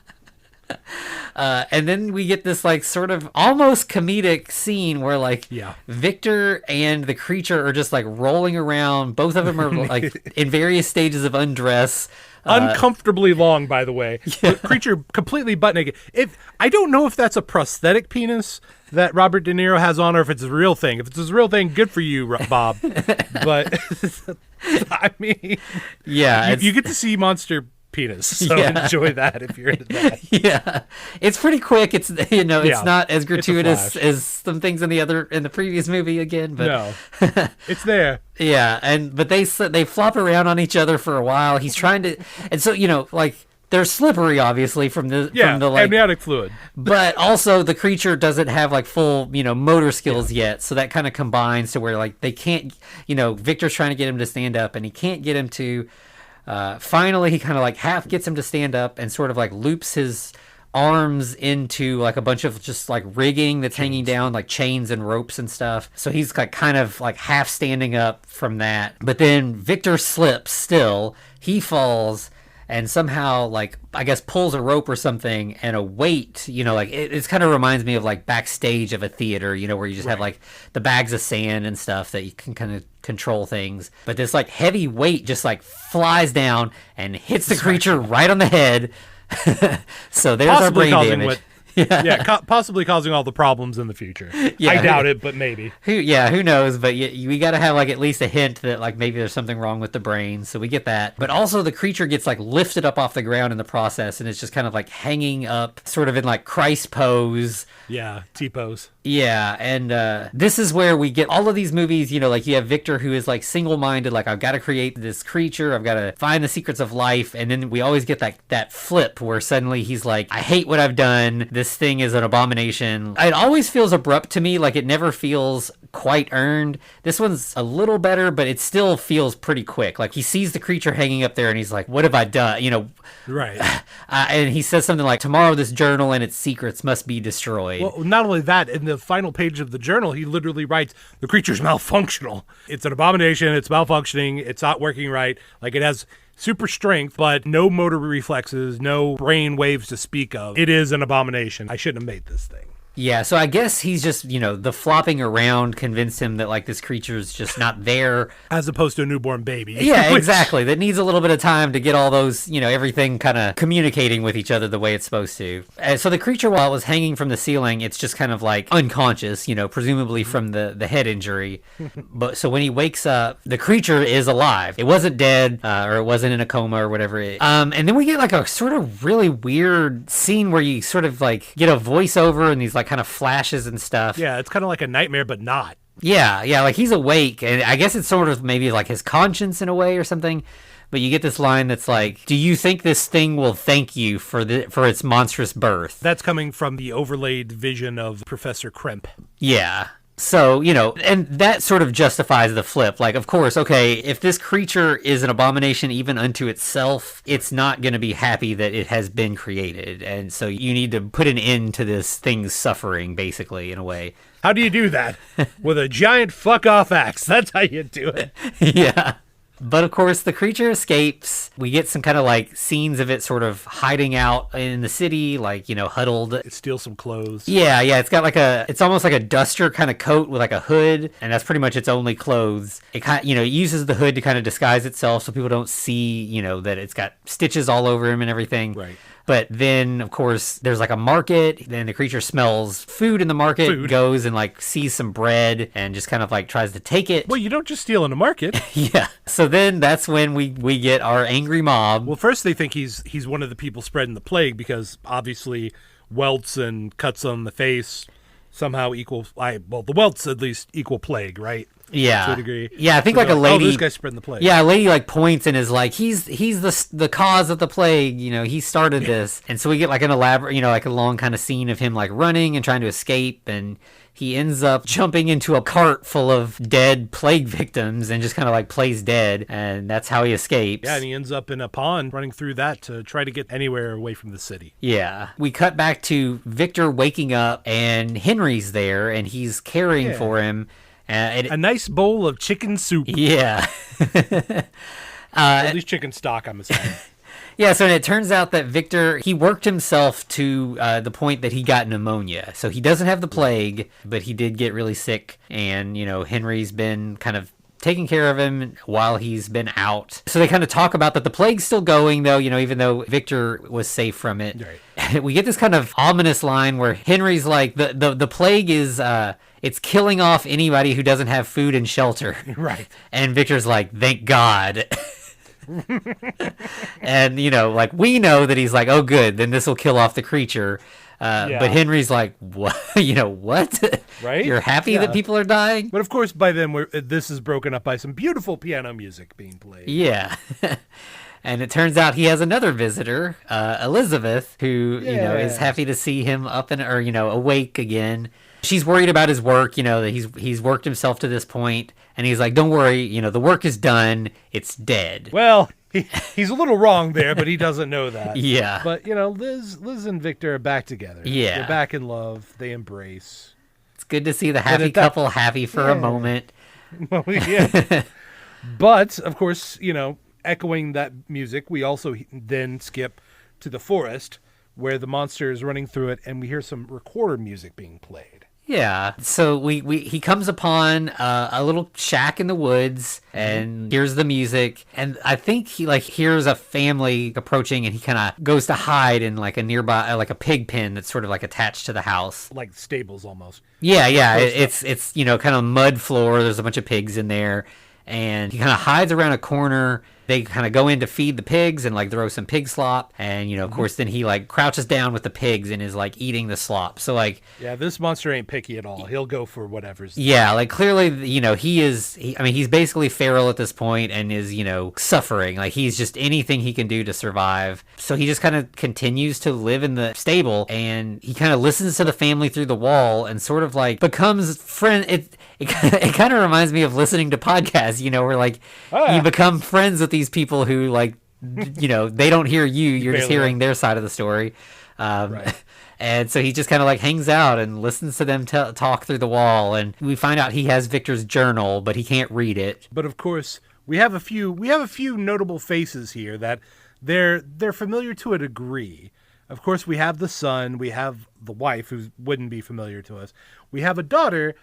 And then we get this like sort of almost comedic scene where like Victor and the creature are just like rolling around. Both of them are like in various stages of undress. Uncomfortably long, by the way. Yeah. The creature completely butt naked. I don't know if that's a prosthetic penis that Robert De Niro has on, or if it's a real thing. If it's a real thing, good for you, Bob. But I mean, yeah, you get to see monster penis, so enjoy that if you're into that. Yeah, it's pretty quick. It's it's not as gratuitous as some things in the previous movie again, but no, it's there. Yeah, but they flop around on each other for a while. He's trying to, and so like they're slippery, obviously from the like, amniotic fluid, but also the creature doesn't have like full motor skills yet, so that kind of combines to where like they can't. Victor's trying to get him to stand up, and he can't get him to. Finally, he kind of like half gets him to stand up and sort of like loops his arms into like a bunch of just like rigging that's hanging down, like chains and ropes and stuff. So he's like kind of like half standing up from that. But then Victor slips still. He falls and somehow like I guess pulls a rope or something, and a weight, like it kind of reminds me of like backstage of a theater, where you just have like the bags of sand and stuff that you can kind of control things. But this like heavy weight just like flies down and hits the creature right on the head. So there's possibly our brain damage. Possibly causing all the problems in the future. I doubt it, but maybe. Who knows? But we got to have like at least a hint that like maybe there's something wrong with the brain. So we get that. But also the creature gets like lifted up off the ground in the process, and it's just kind of like hanging up, sort of in like Christ pose. Yeah, T-pose. Yeah, and this is where we get all of these movies, like you have Victor who is like single-minded, like I've got to create this creature, I've got to find the secrets of life, and then we always get that flip where suddenly he's like, I hate what I've done, this thing is an abomination. It always feels abrupt to me, like it never feels quite earned. This one's a little better, but it still feels pretty quick. Like he sees the creature hanging up there and he's like, what have I done? Right. And he says something like, tomorrow this journal and its secrets must be destroyed. Well, not only that, in the final page of the journal, he literally writes, the creature's malfunctional. It's an abomination, it's malfunctioning, it's not working right. Like it has super strength, but no motor reflexes, no brain waves to speak of. It is an abomination. I shouldn't have made this thing. Yeah, so I guess he's just, the flopping around convinced him that, like, this creature's just not there. As opposed to a newborn baby. Yeah, exactly. That needs a little bit of time to get all those, everything kind of communicating with each other the way it's supposed to. And so the creature, while it was hanging from the ceiling, it's just kind of, like, unconscious, presumably from the head injury. But so when he wakes up, the creature is alive. It wasn't dead, or it wasn't in a coma or whatever. And then we get, like, a sort of really weird scene where you sort of, like, get a voiceover and these, like, kind of flashes and stuff. Yeah, it's kind of like a nightmare, but not. Yeah, like he's awake, and I guess it's sort of maybe like his conscience in a way or something. But you get this line that's like, "Do you think this thing will thank you for its monstrous birth?" That's coming from the overlaid vision of Professor Kremp. Yeah. So, and that sort of justifies the flip. Like, of course, okay, if this creature is an abomination even unto itself, it's not going to be happy that it has been created. And so you need to put an end to this thing's suffering, basically, in a way. How do you do that? With a giant fuck-off axe. That's how you do it. Yeah. But of course, the creature escapes. We get some kind of like scenes of it sort of hiding out in the city, like, huddled. It steals some clothes. Yeah. It's got like it's almost like a duster kind of coat with like a hood, and that's pretty much its only clothes. It kind of, it uses the hood to kind of disguise itself so people don't see, that it's got stitches all over him and everything. Right. But then, of course, there's like a market. Then the creature smells food in the market, goes and like sees some bread and just kind of like tries to take it. Well, you don't just steal in a market. Yeah. So then that's when we get our angry mob. Well, first they think he's one of the people spreading the plague because obviously welts and cuts on the face somehow equal. The welts at least equal plague, right? Yeah. To a degree. Yeah, I think So like a they're lady. Oh, this guy's spreading the plague. Yeah, a lady like points and is like, he's the cause of the plague. He started this, and so we get like an elaborate, like a long kind of scene of him like running and trying to escape, and he ends up jumping into a cart full of dead plague victims and just kind of like plays dead, and that's how he escapes. Yeah, and he ends up in a pond running through that to try to get anywhere away from the city. Yeah. We cut back to Victor waking up, and Henry's there, and he's caring for him. A nice bowl of chicken soup. Yeah. At least chicken stock, I'm assuming. Yeah, so it turns out that Victor, he worked himself to the point that he got pneumonia. So he doesn't have the plague, but he did get really sick. And, Henry's been kind of taking care of him while he's been out. So they kind of talk about that the plague's still going, though, even though Victor was safe from it. Right. We get this kind of ominous line where Henry's like, the plague is, it's killing off anybody who doesn't have food and shelter. Right. And Victor's like, thank God. And like we know that he's like, oh good, then this will kill off the creature, but Henry's like, what? What? Right. You're happy that people are dying? But of course by then this is broken up by some beautiful piano music being played. Yeah. And it turns out he has another visitor, Elizabeth, who is happy to see him up and awake again. She's worried about his work, that he's worked himself to this point, and he's like, don't worry, the work is done, it's dead. Well, he's a little wrong there, but he doesn't know that. Yeah. But, Liz and Victor are back together. Yeah. They're back in love. They embrace. It's good to see the happy couple happy for a moment. Well, yeah. But, of course, echoing that music, we also then skip to the forest where the monster is running through it, and we hear some recorder music being played. Yeah, so he comes upon a little shack in the woods and hears the music, and I think he hears a family approaching, and he kind of goes to hide in like a nearby like a pig pen that's sort of like attached to the house, like stables almost. Yeah, it's kind of mud floor. There's a bunch of pigs in there, and he kind of hides around a corner. They kind of go in to feed the pigs and throw some pig slop, and of course then he crouches down with the pigs and is eating the slop. So yeah, this monster ain't picky at all. He'll go for whatever's there. Yeah, clearly he's basically feral at this point and is suffering. He's just anything he can do to survive. So he just kind of continues to live in the stable, and he kind of listens to the family through the wall and sort of becomes friend. It kind of reminds me of listening to podcasts, where you become friends with these people who they don't hear you, you're just hearing their side of the story. Right. And so he just kind of hangs out and listens to them talk through the wall, and we find out he has Victor's journal, but he can't read it. But of course, we have a few notable faces here that they're familiar to a degree. Of course, we have the son, we have the wife who wouldn't be familiar to us. We have a daughter,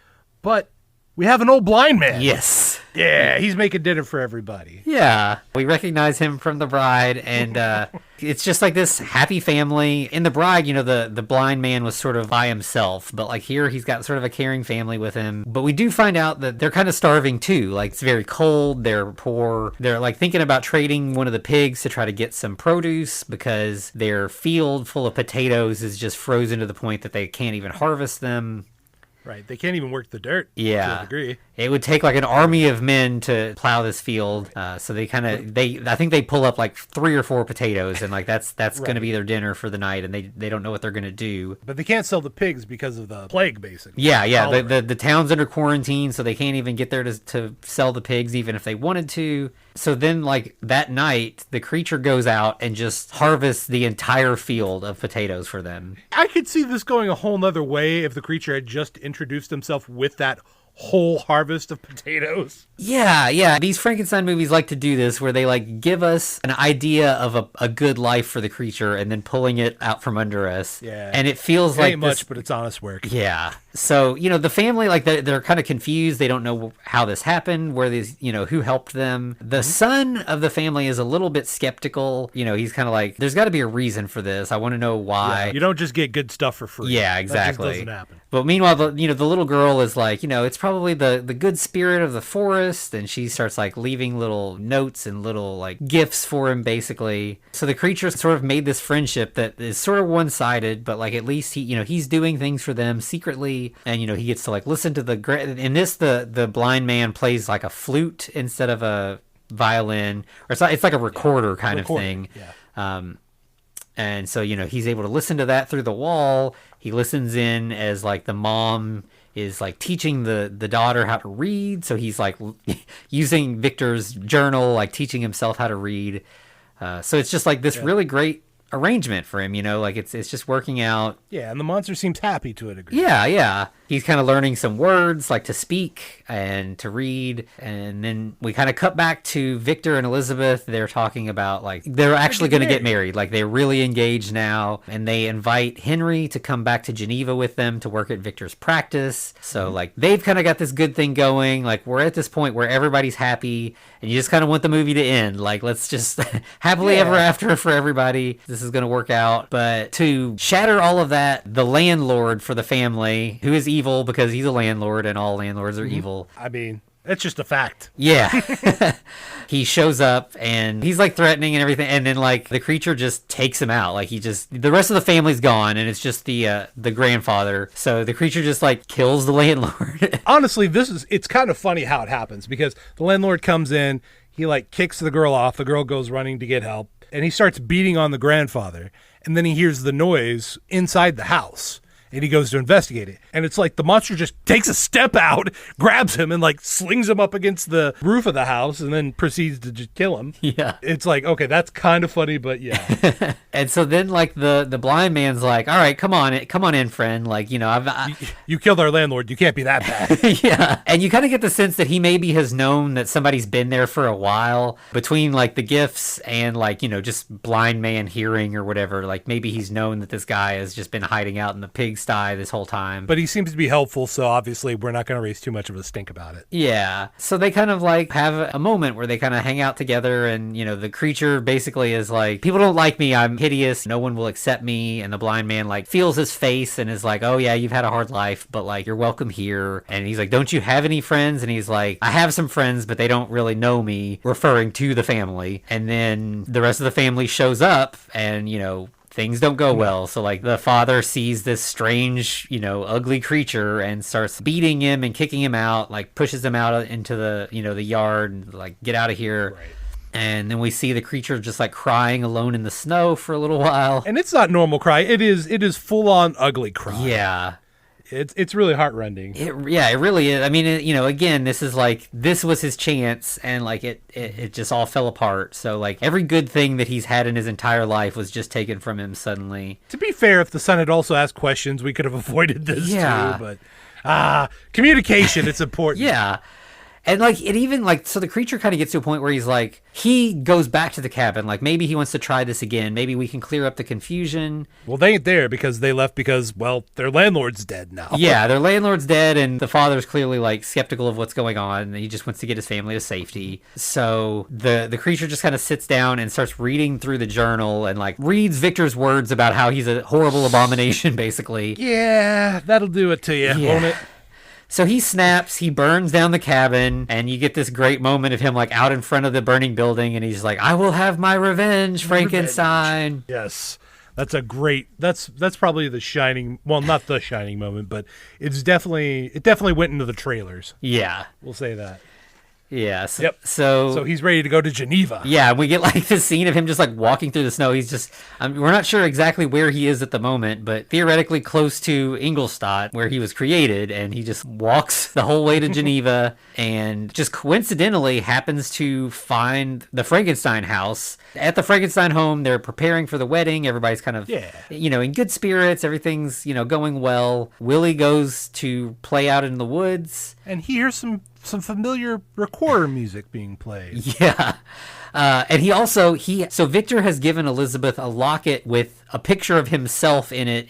but we have an old blind man. Yes. Yeah, he's making dinner for everybody. Yeah. We recognize him from The Bride, and it's just this happy family. In The Bride, the blind man was sort of by himself, but here he's got sort of a caring family with him. But we do find out that they're kind of starving too. It's very cold, they're poor. They're thinking about trading one of the pigs to try to get some produce because their field full of potatoes is just frozen to the point that they can't even harvest them. Right, they can't even work the dirt. Yeah, to a degree. It would take an army of men to plow this field. So I think they pull up 3 or 4 potatoes, and that's right. Going to be their dinner for the night, and they don't know what they're going to do. But they can't sell the pigs because of the plague, basically. Yeah. The town's under quarantine, so they can't even get there to sell the pigs, even if they wanted to. So then, that night, the creature goes out and just harvests the entire field of potatoes for them. I could see this going a whole nother way if the creature had just introduced himself with that whole harvest of potatoes. Yeah. These Frankenstein movies like to do this, where they give us an idea of a good life for the creature and then pulling it out from under us. Yeah. And it feels it ain't much, but it's honest work. Yeah. So, the family, they're kind of confused. They don't know how this happened, where these, who helped them. The son of the family is a little bit skeptical. He's kind of there's got to be a reason for this. I want to know why. Yeah, you don't just get good stuff for free. Yeah, exactly. That just doesn't happen. But meanwhile, the little girl is it's probably the good spirit of the forest, and she starts like leaving little notes and little like gifts for him basically. So the creature sort of made this friendship that is sort of one-sided, but like at least he, he's doing things for them secretly, and he gets to like listen to in this the blind man plays like a flute instead of a violin, or it's like a recorder kind of thing. And so he's able to listen to that through the wall. He listens in as like the mom is like teaching the daughter how to read, so he's like using Victor's journal, like teaching himself how to read. So it's just like this really great arrangement for him, like it's just working out. Yeah, and the monster seems happy to a degree. Yeah. He's kind of learning some words, like to speak and to read. And then we kind of cut back to Victor and Elizabeth. They're talking about like they're actually going to get married. Like they're really engaged now. And they invite Henry to come back to Geneva with them to work at Victor's practice. So like they've kind of got this good thing going. Like we're at this point where everybody's happy and you just kind of want the movie to end. Like let's just happily ever after for everybody. This is going to work out. But to shatter all of that, the landlord for the family, who is evil because he's a landlord and all landlords are evil. I mean, it's just a fact. Yeah. He shows up and he's like threatening and everything, and then like the creature just takes him out. Like the rest of the family's gone and it's just the grandfather. So the creature just like kills the landlord. Honestly, it's kind of funny how it happens, because the landlord comes in, he like kicks the girl off, the girl goes running to get help, and he starts beating on the grandfather, and then he hears the noise inside the house. And he goes to investigate it. And it's like the monster just takes a step out, grabs him, and like slings him up against the roof of the house, and then proceeds to just kill him. Yeah. It's like, okay, that's kind of funny, but yeah. And so then like the blind man's like, all right, come on in, friend. Like, you killed our landlord. You can't be that bad. Yeah. And you kind of get the sense that he maybe has known that somebody's been there for a while, between like the gifts and like, just blind man hearing or whatever. Like maybe he's known that this guy has just been hiding out in the pigsty this whole time. But he seems to be helpful, so obviously we're not going to raise too much of a stink about it. Yeah. So they kind of like have a moment where they kind of hang out together, and the creature basically is like, people don't like me, I'm hideous, no one will accept me. And the blind man like feels his face and is like, oh yeah, you've had a hard life, but like you're welcome here. And he's like, don't you have any friends? And he's like, I have some friends, but they don't really know me, referring to the family. And then the rest of the family shows up, and things don't go well. So like the father sees this strange, ugly creature and starts beating him and kicking him out, like pushes him out into the, the yard, and like, get out of here. Right. And then we see the creature just like crying alone in the snow for a little while. And it's not normal cry. It is full on ugly cry. Yeah. It's really heartrending. It really is. I mean, again, this was his chance, and like it just all fell apart. So like every good thing that he's had in his entire life was just taken from him suddenly. To be fair, if the son had also asked questions, we could have avoided this too. But communication, it's important. Yeah. And like it even like, so the creature kind of gets to a point where he's like, he goes back to the cabin, like maybe he wants to try this again, maybe we can clear up the confusion. Well, they ain't there because they left because, well, their landlord's dead now. Yeah, their landlord's dead, and the father's clearly like skeptical of what's going on, and he just wants to get his family to safety. So the creature just kind of sits down and starts reading through the journal and like reads Victor's words about how he's a horrible abomination, basically. Yeah, that'll do it to you, won't it? So he snaps, he burns down the cabin, and you get this great moment of him like out in front of the burning building, and he's like, I will have my revenge, Frankenstein. Yes. That's a great, that's probably the shining, well, not the shining moment, but it definitely went into the trailers. Yeah. We'll say that. Yeah. So he's ready to go to Geneva. Yeah, we get like this scene of him just like walking through the snow. He's just, we're not sure exactly where he is at the moment, but theoretically close to Ingolstadt, where he was created, and he just walks the whole way to Geneva and just coincidentally happens to find the Frankenstein house. At the Frankenstein home, they're preparing for the wedding. Everybody's kind of, in good spirits. Everything's, going well. Willie goes to play out in the woods. And he hears some familiar recorder music being played. Yeah. And he also, so Victor has given Elizabeth a locket with a picture of himself in it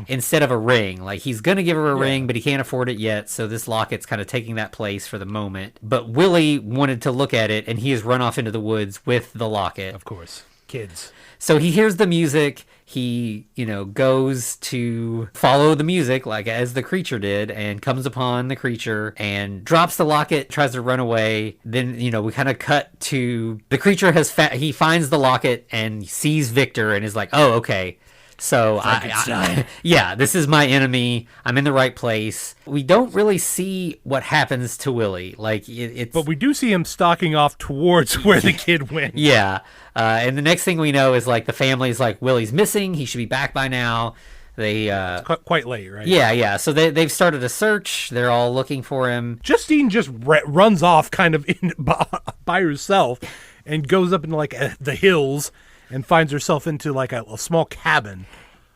instead of a ring. Like he's going to give her a ring, but he can't afford it yet. So this locket's kind of taking that place for the moment. But Willie wanted to look at it, and he has run off into the woods with the locket. Of course. kids. So he hears the music. He, goes to follow the music like as the creature did and comes upon the creature and drops the locket, tries to run away. Then, we kind of cut to the creature he finds the locket and sees Victor and is like, oh, okay. So yeah, this is my enemy. I'm in the right place. We don't really see what happens to Willie. Like but we do see him stalking off towards where the kid went. Yeah. And the next thing we know is like the family's like, Willie's missing. He should be back by now. It's quite late, right? Yeah. So they've started a search. They're all looking for him. Justine just runs off kind of by herself and goes up into like the hills and finds herself into like a small cabin.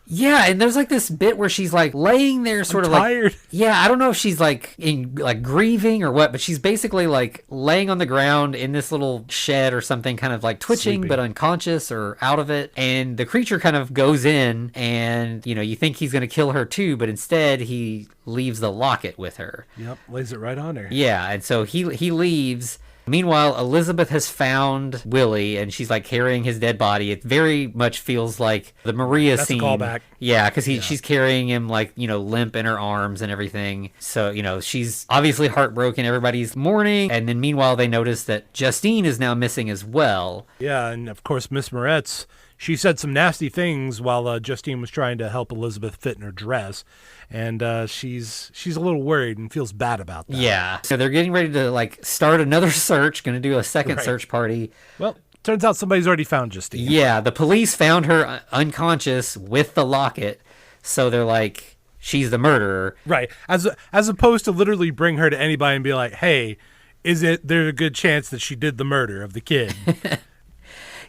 Yeah, and there's like this bit where she's like laying there sort of tired. Like, yeah, I don't know if she's like in like grieving or what, but she's basically like laying on the ground in this little shed or something, kind of like twitching, sleeping, but unconscious or out of it. And the creature kind of goes in and, you think he's going to kill her too, but instead he leaves the locket with her. Yep, lays it right on her. Yeah, and so he leaves. Meanwhile, Elizabeth has found Willie, and she's like carrying his dead body. It very much feels like the Maria That's scene. That's a callback. Yeah, because she's carrying him like, limp in her arms and everything. So, she's obviously heartbroken. Everybody's mourning. And then meanwhile, they notice that Justine is now missing as well. Yeah, and of course, Miss Moretz, she said some nasty things while Justine was trying to help Elizabeth fit in her dress. And she's a little worried and feels bad about that. Yeah. So they're getting ready to like start another search, going to do a second search party. Well, turns out somebody's already found Justine. Yeah, the police found her unconscious with the locket. So they're like, she's the murderer. Right. As opposed to literally bring her to anybody and be like, hey, there's a good chance that she did the murder of the kid.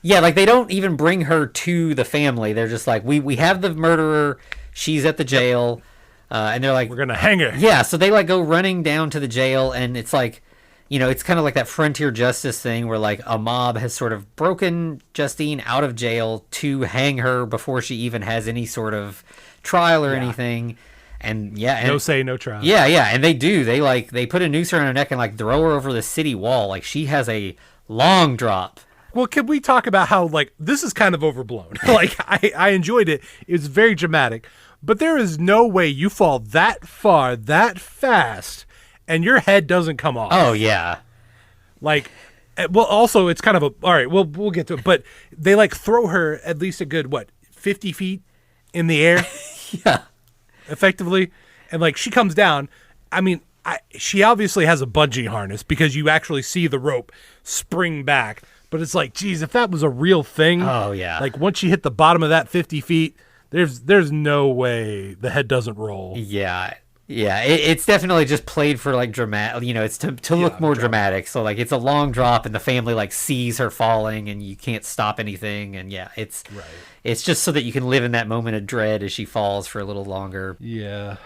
Yeah, like they don't even bring her to the family. They're just like, we have the murderer. She's at the jail. And they're like, we're going to hang her. Yeah, so they like go running down to the jail, and it's like, it's kind of like that frontier justice thing where like a mob has sort of broken Justine out of jail to hang her before she even has any sort of trial or anything. And no say, no trial. Yeah, and they do. They put a noose around her neck and like throw her over the city wall. Like she has a long drop. Well, can we talk about how like this is kind of overblown? Like I enjoyed it. It's very dramatic. But there is no way you fall that far, that fast, and your head doesn't come off. Oh, yeah. Like, well, also, it's kind of all right, we'll get to it. But they, like, throw her at least a good, 50 feet in the air? Yeah. Effectively. And, like, she comes down. I mean, she obviously has a bungee harness because you actually see the rope spring back. But it's like, geez, if that was a real thing. Oh, yeah. Like, once you hit the bottom of that 50 feet... There's no way the head doesn't roll. Yeah. It's definitely just played for like dramatic. It's to look more dramatic. So like it's a long drop, and the family like sees her falling, and you can't stop anything. And it's just so that you can live in that moment of dread as she falls for a little longer. Yeah.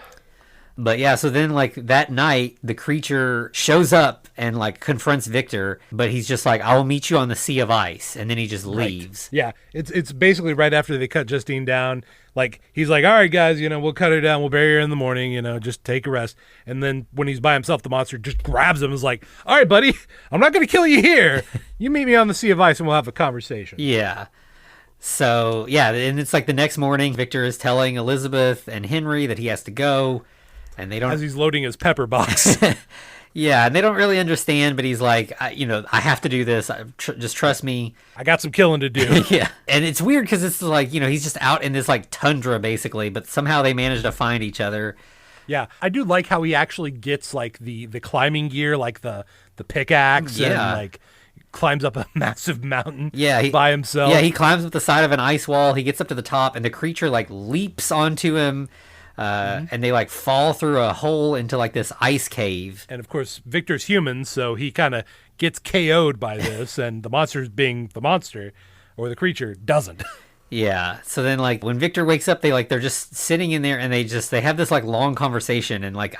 But yeah, so then like that night, the creature shows up and like confronts Victor, but he's just like, "I'll meet you on the sea of ice," and then he just leaves. Right. Yeah, it's basically right after they cut Justine down. Like he's like, "All right, guys, we'll cut her down. We'll bury her in the morning. Just take a rest." And then when he's by himself, the monster just grabs him and is like, "All right, buddy, I'm not going to kill you here. You meet me on the sea of ice, and we'll have a conversation." Yeah. So yeah, and it's like the next morning, Victor is telling Elizabeth and Henry that he has to go. And they don't, as he's loading his pepper box. Yeah, and they don't really understand, but he's like, I have to do this. Just trust me. I got some killing to do. Yeah, and it's weird because it's like, he's just out in this like tundra basically, but somehow they manage to find each other. Yeah, I do like how he actually gets like the climbing gear, like the pickaxe, and like climbs up a massive mountain by himself. Yeah, he climbs up the side of an ice wall. He gets up to the top, and the creature like leaps onto him. And they like fall through a hole into like this ice cave. And of course, Victor's human, so he kind of gets KO'd by this, and the monster's being the monster, or the creature, doesn't. Yeah. So then like when Victor wakes up, they're just sitting in there, and they have this like long conversation, and like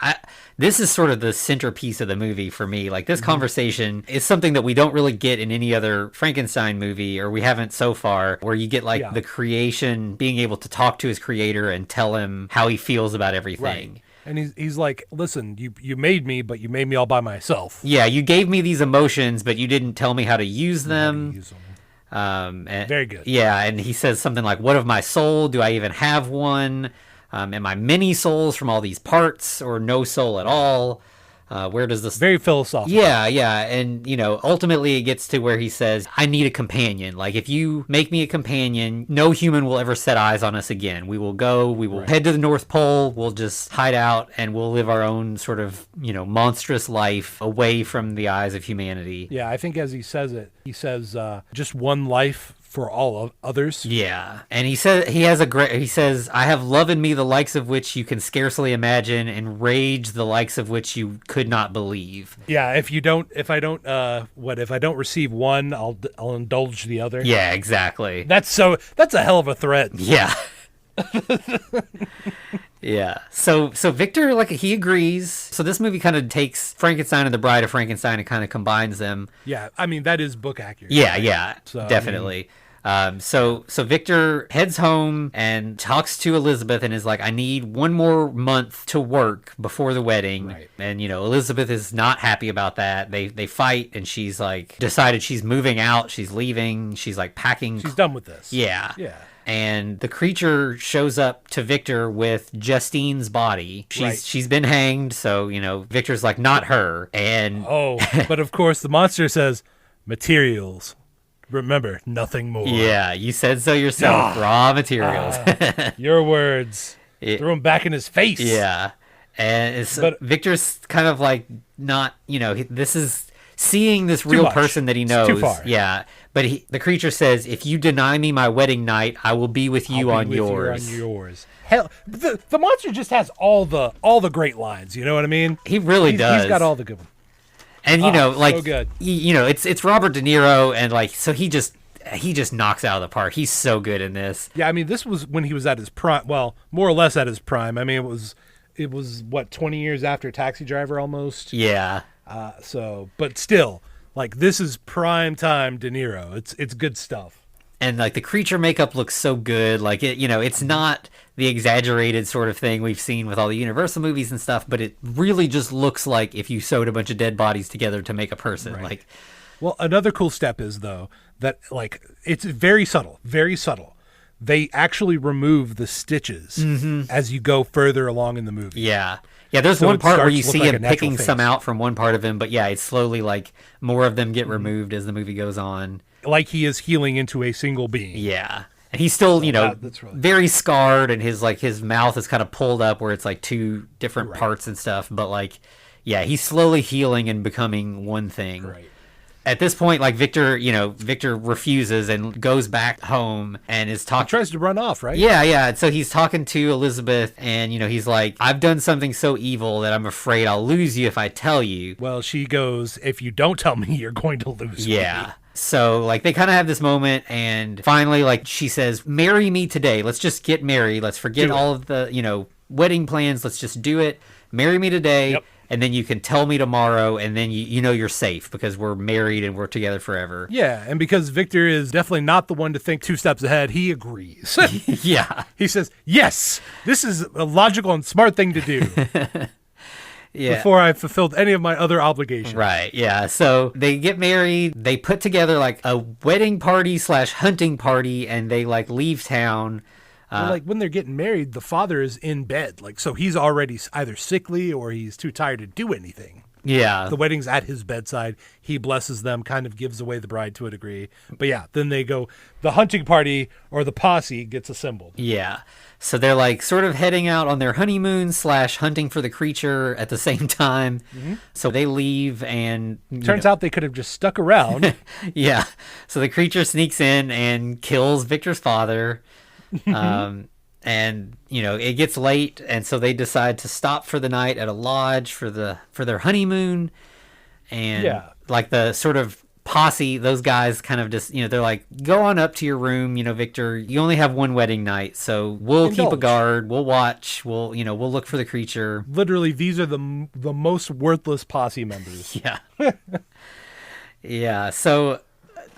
this is sort of the centerpiece of the movie for me. Like this conversation is something that we don't really get in any other Frankenstein movie, or we haven't so far, where you get like the creation being able to talk to his creator and tell him how he feels about everything. Right. And he's like, listen, you made me, but you made me all by myself. Yeah, you gave me these emotions, but you didn't tell me how to use them. And, Very good. Yeah, and he says something like, "What of my soul? Do I even have one? Am I many souls from all these parts, or no soul at all? Where does this?" Very philosophical. Yeah, and ultimately it gets to where he says, "I need a companion. Like, if you make me a companion, no human will ever set eyes on us again. We will head to the North Pole. We'll just hide out, and we'll live our own sort of monstrous life away from the eyes of humanity." Yeah, I think as he says it, he says, "Just one life for all of others." Yeah, and he says he says, "I have love in me the likes of which you can scarcely imagine, and rage the likes of which you could not believe." Yeah, if I don't receive one, I'll indulge the other. Yeah, exactly. That's a hell of a threat. Yeah. Yeah. So Victor, like, he agrees. So this movie kind of takes Frankenstein and the Bride of Frankenstein and kind of combines them. Yeah, I mean, that is book accurate. Yeah, right? yeah, So, definitely. So Victor heads home and talks to Elizabeth and is like, "I need one more month to work before the wedding." Right. And Elizabeth is not happy about that. They fight, and she's like decided she's moving out. She's leaving. She's like packing. She's done with this. Yeah. Yeah. And the creature shows up to Victor with Justine's body. She's been hanged, so Victor's like, "Not her." And but of course the monster says, "Materials. Remember, nothing more." Yeah, you said so yourself. Raw materials. Your words. Threw him back in his face. Yeah. And Victor's kind of like not, this is seeing this real person that he knows. It's too far. Yeah. But the creature says, "If you deny me my wedding night, I will be with you on yours." Hell, the monster just has all the great lines. You know what I mean? He really does. He's got all the good ones. And so good. It's Robert De Niro, and like, so he just knocks out of the park. He's so good in this. Yeah, I mean, this was when he was at his prime. Well, more or less at his prime. I mean, it was what, 20 years after Taxi Driver almost. Yeah. But still, like, this is prime time De Niro. It's good stuff. And like the creature makeup looks so good. Like it's not the exaggerated sort of thing we've seen with all the Universal movies and stuff, but it really just looks like if you sewed a bunch of dead bodies together to make a person. Right. Like, well, another cool step is though that, like, it's very subtle, very subtle. They actually remove the stitches as you go further along in the movie. Yeah. Yeah, there's one part where you see him picking some out from one part of him, but yeah, it's slowly like more of them get removed as the movie goes on. Like he is healing into a single being. Yeah. And he's still, that's really very scarred, and his mouth is kind of pulled up where it's like two different parts and stuff. But like, yeah, he's slowly healing and becoming one thing. Right. At this point, like Victor refuses and goes back home and is talking. He tries to run off, right? Yeah. So he's talking to Elizabeth, and he's like, "I've done something so evil that I'm afraid I'll lose you if I tell you." Well, she goes, "If you don't tell me, you're going to lose me." Yeah. So, like, they kind of have this moment, and finally, like, she says, "Marry me today. Let's just get married. Let's forget all of the, wedding plans. Let's just do it. Marry me today, and then you can tell me tomorrow, and then you're safe because we're married and we're together forever." Yeah, and because Victor is definitely not the one to think 2 steps ahead, he agrees. Yeah. He says, "Yes, this is a logical and smart thing to do." Yeah. Before I've fulfilled any of my other obligations. Right, yeah. So they get married, they put together like a wedding party / hunting party, and they like leave town. Well, like when they're getting married, the father is in bed. Like, so he's already either sickly or he's too tired to do anything. Yeah. The wedding's at his bedside. He blesses them, kind of gives away the bride to a degree. But yeah, then they go, the hunting party or the posse gets assembled. Yeah. So they're like sort of heading out on their honeymoon / hunting for the creature at the same time. Mm-hmm. So they leave, and turns out they could have just stuck around. Yeah. So the creature sneaks in and kills Victor's father. And it gets late, and so they decide to stop for the night at a lodge for their honeymoon. And like the sort of posse, those guys kind of just they're like, "Go on up to your room, Victor, you only have one wedding night, so we'll keep a guard, we'll watch, we'll look for the creature." Literally, these are the most worthless posse members. Yeah. Yeah. So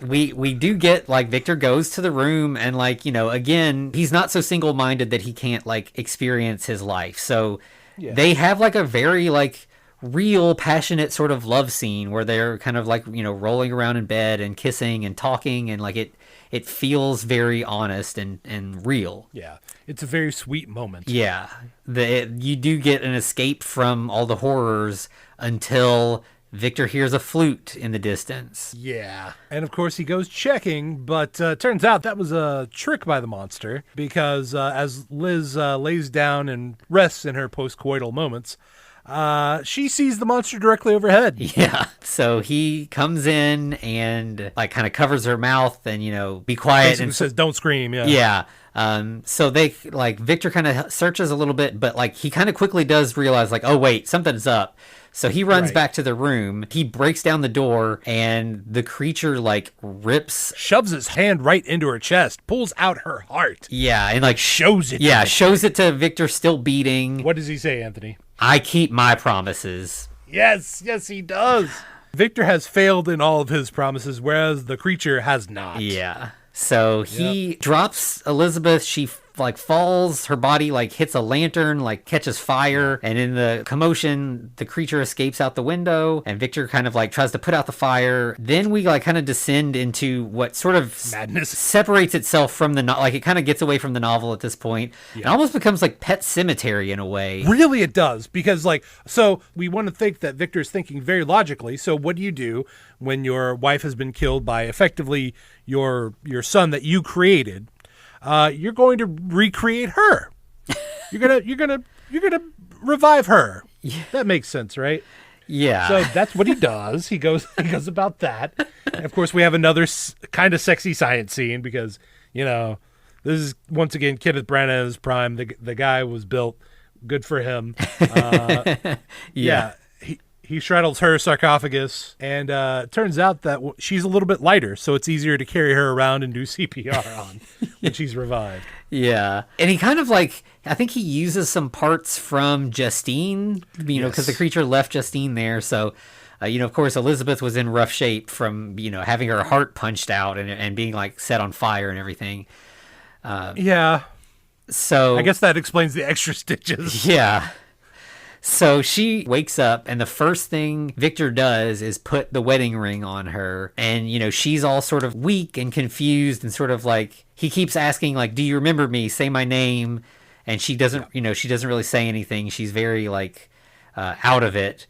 we do get, like, Victor goes to the room, and like, again, he's not so single-minded that he can't like experience his life. So they have like a very like real passionate sort of love scene where they're kind of like rolling around in bed and kissing and talking, and like it feels very honest and real. Yeah. It's a very sweet moment. Yeah. You do get an escape from all the horrors until Victor hears a flute in the distance. Yeah. And of course he goes checking, but turns out that was a trick by the monster because as Liz lays down and rests in her post-coital moments, she sees the monster directly overhead. Yeah. So he comes in and like kind of covers her mouth and, be quiet. Basically and says, don't scream. Yeah. Yeah. So they like Victor kind of searches a little bit, but like he kind of quickly does realize like, oh wait, something's up. So he runs back to the room. He breaks down the door and the creature like shoves his hand right into her chest, pulls out her heart. Yeah. And like shows it. Yeah. Shows it to Victor still beating. What does he say, Anthony? I keep my promises. Yes, he does. Victor has failed in all of his promises, whereas the creature has not. Yeah. So he drops Elizabeth. She like falls. Her body like hits a lantern, like catches fire. And in the commotion, the creature escapes out the window. And Victor kind of like tries to put out the fire. Then we like kind of descend into what sort of madness separates itself from the like it kind of gets away from the novel at this point. Yeah. It almost becomes like Pet Sematary in a way. Really, it does, because like so we want to think that Victor's thinking very logically. So what do you do when your wife has been killed by effectively your son that you created? You're going to recreate her. You're gonna revive her. Yeah. That makes sense, right? Yeah. So that's what he does. He goes about that. And of course, we have another kind of sexy science scene because this is once again Kenneth Branagh's prime. The guy was built. Good for him. Yeah. He straddles her sarcophagus, and it turns out that she's a little bit lighter, so it's easier to carry her around and do CPR on when she's revived. Yeah. And he kind of like, I think he uses some parts from Justine, because the creature left Justine there. So, of course, Elizabeth was in rough shape from, having her heart punched out and being like set on fire and everything. Yeah. So I guess that explains the extra stitches. Yeah. So she wakes up, and the first thing Victor does is put the wedding ring on her. And, she's all sort of weak and confused and sort of like, he keeps asking, like, do you remember me? Say my name. And she doesn't, she doesn't really say anything. She's very, like, out of it.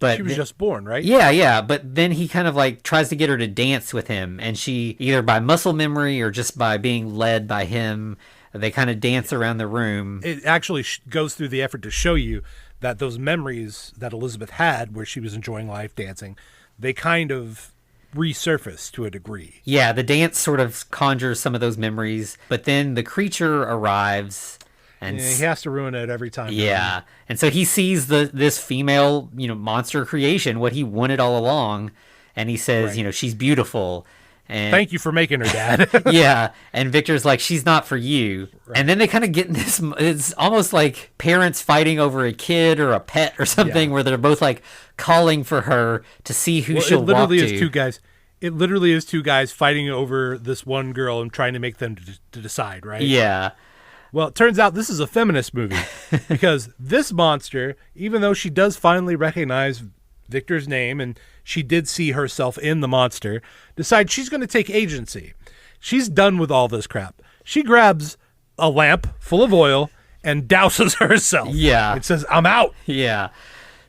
But she was just born, right? Yeah. But then he kind of, like, tries to get her to dance with him. And she, either by muscle memory or just by being led by him, they kind of dance around the room. It actually goes through the effort to show you that those memories that Elizabeth had where she was enjoying life dancing, they kind of resurface to a degree. Yeah, the dance sort of conjures some of those memories, but then the creature arrives and he has to ruin it every time. Yeah. And so he sees this female, monster creation, what he wanted all along, and he says, she's beautiful. And thank you for making her, Dad. Yeah. And Victor's like, she's not for you. Right. And then they kind of get in this, it's almost like parents fighting over a kid or a pet or something where they're both like calling for her to see who she'll walk to. It literally is two guys fighting over this one girl and trying to make them to decide, right? Yeah. Well, it turns out this is a feminist movie because this monster, even though she does finally recognize Victor's name and she did see herself in the monster, decides she's going to take agency. She's done with all this crap. She grabs a lamp full of oil and douses herself. Yeah. It says, I'm out. Yeah.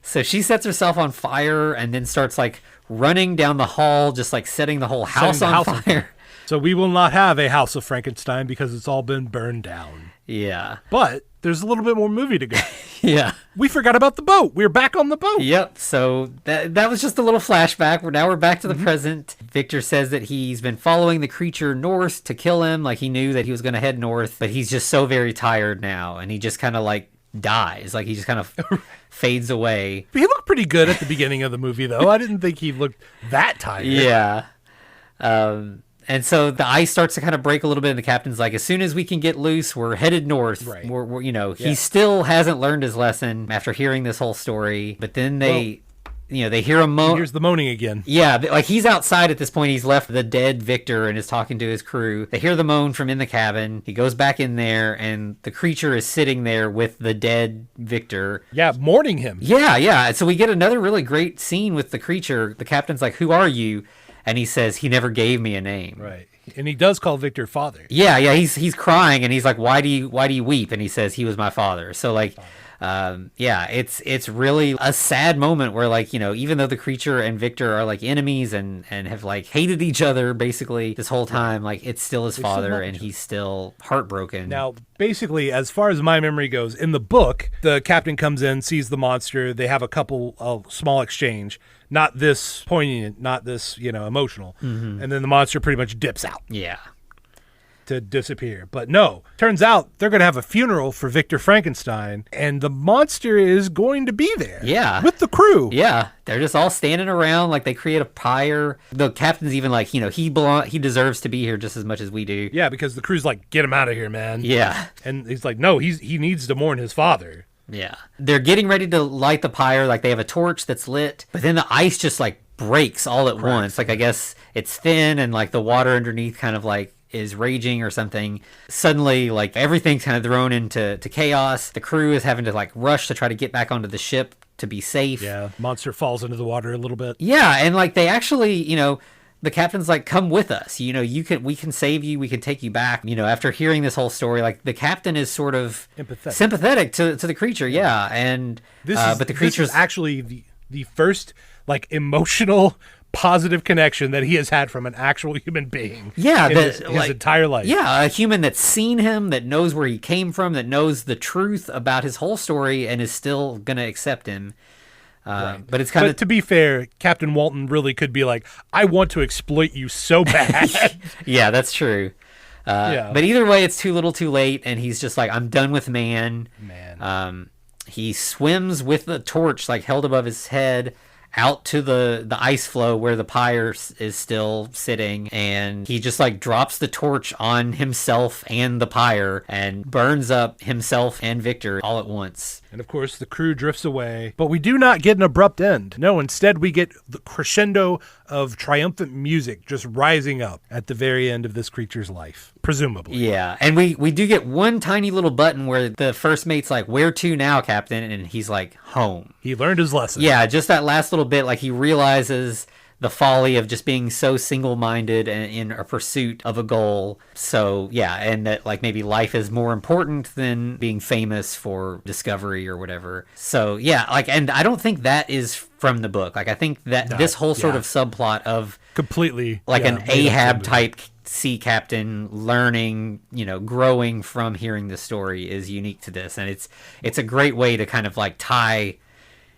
So she sets herself on fire and then starts like running down the hall, just like setting the whole house on fire. So we will not have a House of Frankenstein because it's all been burned down. Yeah. But there's a little bit more movie to go. Yeah. We forgot about the boat. We're back on the boat. Yep. So that was just a little flashback. Now we're back to the present. Victor says that he's been following the creature north to kill him. Like he knew that he was going to head north, but he's just so very tired now. And he just kind of like dies. Like he just kind of fades away. He looked pretty good at the beginning of the movie, though. I didn't think he looked that tired. Yeah. And so the ice starts to kind of break a little bit, and the captain's like, as soon as we can get loose, we're headed north. Right. He still hasn't learned his lesson after hearing this whole story. But then they hear a moan. Here's the moaning again. Yeah, like he's outside at this point. He's left the dead Victor and is talking to his crew. They hear the moan from in the cabin. He goes back in there, and the creature is sitting there with the dead Victor. Yeah, mourning him. Yeah. So we get another really great scene with the creature. The captain's like, who are you? And he says, he never gave me a name. Right. And he does call Victor father. Yeah, he's crying and he's like, why do you weep? And he says he was my father. So like, yeah, it's really a sad moment where, like, you know, even though the creature and Victor are like enemies and have like hated each other basically this whole time, like it's still his father and he's still heartbroken. Now, basically, as far as my memory goes, in the book, the captain comes in, sees the monster. They have a couple of small exchange, not this poignant, not this, you know, emotional. And then the monster pretty much dips out. Yeah. To disappear. But no, turns out they're going to have a funeral for Victor Frankenstein, and the monster is going to be there. Yeah. With the crew. Yeah. They're just all standing around, like they create a pyre. The captain's even like, you know, he deserves to be here just as much as we do. Yeah, because the crew's like, get him out of here, man. Yeah. And he's like, no, he needs to mourn his father. Yeah. They're getting ready to light the pyre, like they have a torch that's lit, but then the ice just like breaks all at once. Like I guess it's thin and like the water underneath kind of like is raging or something. Suddenly, like everything's kind of thrown into chaos. The crew is having to like rush to try to get back onto the ship to be safe. Yeah, monster falls into the water a little bit. Yeah, and like they actually, you know, the captain's like, come with us. You know, we can save you. We can take you back. You know, after hearing this whole story, like the captain is sort of sympathetic to the creature. Yeah, and but the creature's actually the first like emotional positive connection that he has had from an actual human being. Yeah, in his entire life. Yeah, a human that's seen him, that knows where he came from, that knows the truth about his whole story, and is still gonna accept him. But it's kind of, to be fair, Captain Walton really could be like, I want to exploit you so bad. Yeah, that's true. But either way, it's too little too late, and he's just like, I'm done with man. He swims with the torch like held above his head out to the ice floe where the pyre is still sitting, and he just like drops the torch on himself and the pyre and burns up himself and Victor all at once. And of course the crew drifts away, but we do not get an abrupt end. No, instead we get the crescendo of triumphant music just rising up at the very end of this creature's life, presumably. Yeah, and we do get one tiny little button where the first mate's like, where to now, Captain? And he's like, home. He learned his lesson. Yeah, just that last little bit, like he realizes the folly of just being so single-minded and in a pursuit of a goal. So yeah, and that like maybe life is more important than being famous for discovery or whatever. So yeah, like, and I don't think that is from the book. Like I think that this whole sort of subplot of completely like an Ahab type sea captain learning, you know, growing from hearing the story is unique to this, and it's a great way to kind of like tie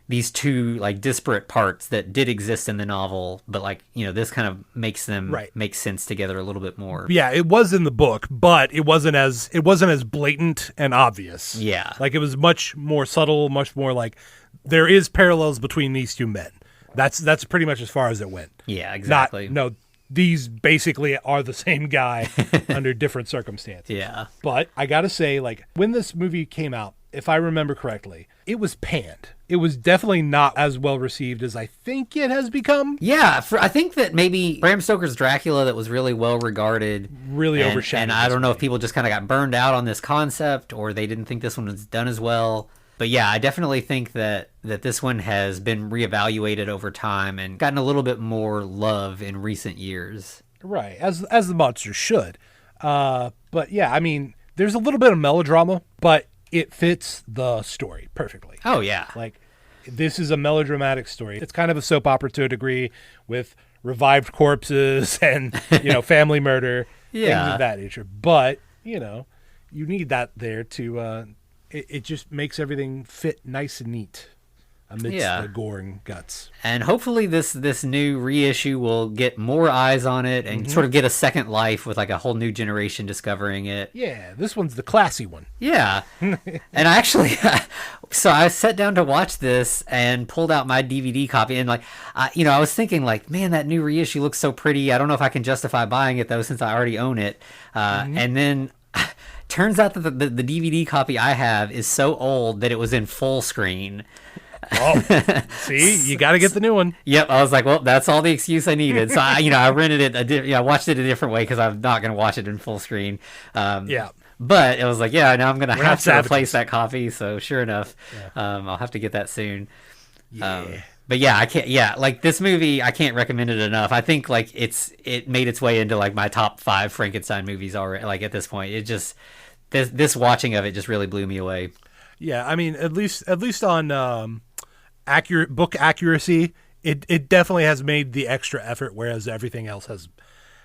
these two like disparate parts that did exist in the novel, but like, you know, this kind of makes them make sense together a little bit more. Yeah, it was in the book, but it wasn't as blatant and obvious. Yeah. Like it was much more subtle, much more like there is parallels between these two men. That's pretty much as far as it went. Yeah, exactly. These basically are the same guy under different circumstances. Yeah. But I got to say, like, when this movie came out, if I remember correctly, it was panned. It was definitely not as well received as I think it has become. Yeah, I think that maybe Bram Stoker's Dracula that was really well regarded. Really overshadowed. And I don't know if people just kind of got burned out on this concept or they didn't think this one was done as well. But yeah, I definitely think that this one has been reevaluated over time and gotten a little bit more love in recent years. Right, as the monster should. But yeah, I mean, there's a little bit of melodrama, but it fits the story perfectly. Oh, yeah. Like, this is a melodramatic story. It's kind of a soap opera to a degree with revived corpses and, you know, family murder, things of that nature. But, you know, you need that there to... It just makes everything fit nice and neat amidst the gore and guts. And hopefully this new reissue will get more eyes on it and sort of get a second life with like a whole new generation discovering it. Yeah, this one's the classy one. Yeah. And I actually, so I sat down to watch this and pulled out my DVD copy and like, I was thinking like, man, that new reissue looks so pretty. I don't know if I can justify buying it though, since I already own it. And then... Turns out that the DVD copy I have is so old that it was in full screen. Oh, see, you got to get the new one. Yep, I was like, well, that's all the excuse I needed. So I rented it. I watched it a different way because I'm not going to watch it in full screen. Yeah. But it was like, now I'm going to have to replace that copy. So sure enough, I'll have to get that soon. Yeah. But yeah, I can't. Yeah, like this movie, I can't recommend it enough. I think like it made its way into like my top 5 Frankenstein movies already. Like at this point, it just this watching of it just really blew me away. Yeah, I mean, at least on accurate book accuracy, it definitely has made the extra effort, whereas everything else has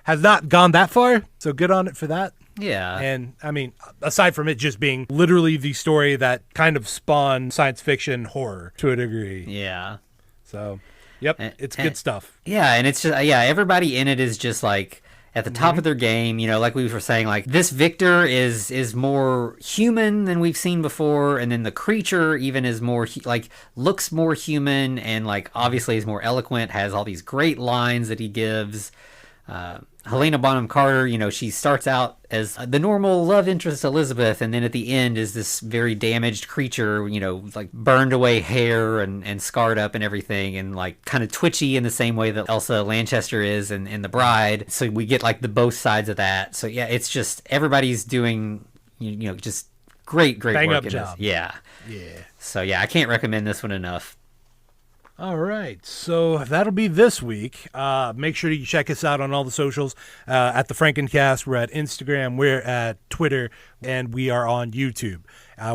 not gone that far. So good on it for that. Yeah. And I mean, aside from it just being literally the story that kind of spawned science fiction horror to a degree. Yeah. So, yep, it's good stuff. Yeah, and it's just everybody in it is just like at the top of their game. You know, like we were saying, like this Victor is more human than we've seen before, and then the creature even is more like looks more human, and like obviously is more eloquent, has all these great lines that he gives. Helena Bonham Carter, you know, she starts out as the normal love interest Elizabeth, and then at the end is this very damaged creature, you know, like burned away hair and scarred up and everything, and like kind of twitchy in the same way that Elsa Lanchester is in The Bride. So we get like the both sides of that. So yeah, it's just everybody's doing, you know, just great Bang work up in job. this. Yeah. Yeah. So yeah, I can't recommend this one enough. All right, so that'll be this week. Make sure you check us out on all the socials. At the Frankencast, we're at Instagram, we're at Twitter, and we are on YouTube.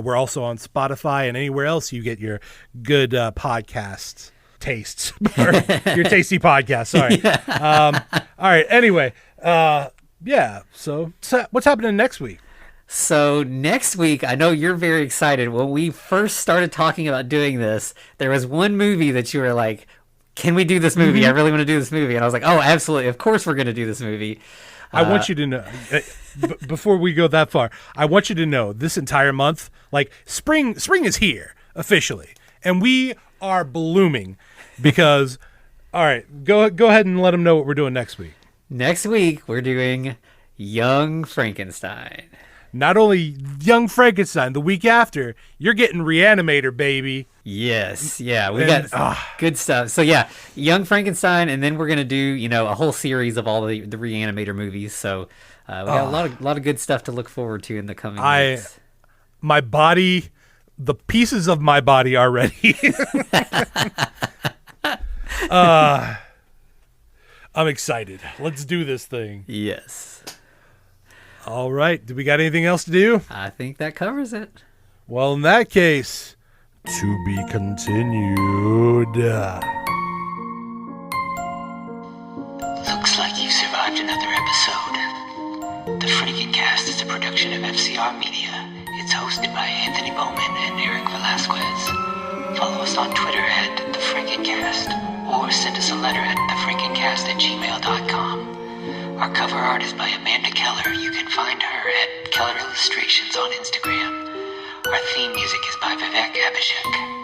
We're also on Spotify and anywhere else you get your good podcast tastes, or your tasty podcast. Sorry. All right. Anyway, yeah. So what's happening next week? So next week, I know you're very excited. When we first started talking about doing this, there was one movie that you were like, can we do this movie? I really want to do this movie. And I was like, oh, absolutely. Of course we're going to do this movie. I want you to know, before we go that far, I want you to know this entire month, like spring is here officially. And we are blooming because, all right, go ahead and let them know what we're doing next week. Next week, we're doing Young Frankenstein. Not only Young Frankenstein, the week after, you're getting Reanimator, baby. Yes, yeah, we got good stuff. So yeah, Young Frankenstein, and then we're gonna do, you know, a whole series of all the Reanimator movies. So we got a lot of good stuff to look forward to in the coming weeks. My body, the pieces of my body are ready. I'm excited. Let's do this thing. Yes. All right. Do we got anything else to do? I think that covers it. Well, in that case, to be continued. Looks like you survived another episode. The Frankencast is a production of FCR Media. It's hosted by Anthony Bowman and Eric Velazquez. Follow us on Twitter at The Frankencast, or send us a letter at thefrankencast@gmail.com. Our cover art is by Amanda Keller. You can find her at Keller Illustrations on Instagram. Our theme music is by Vivek Abhishek.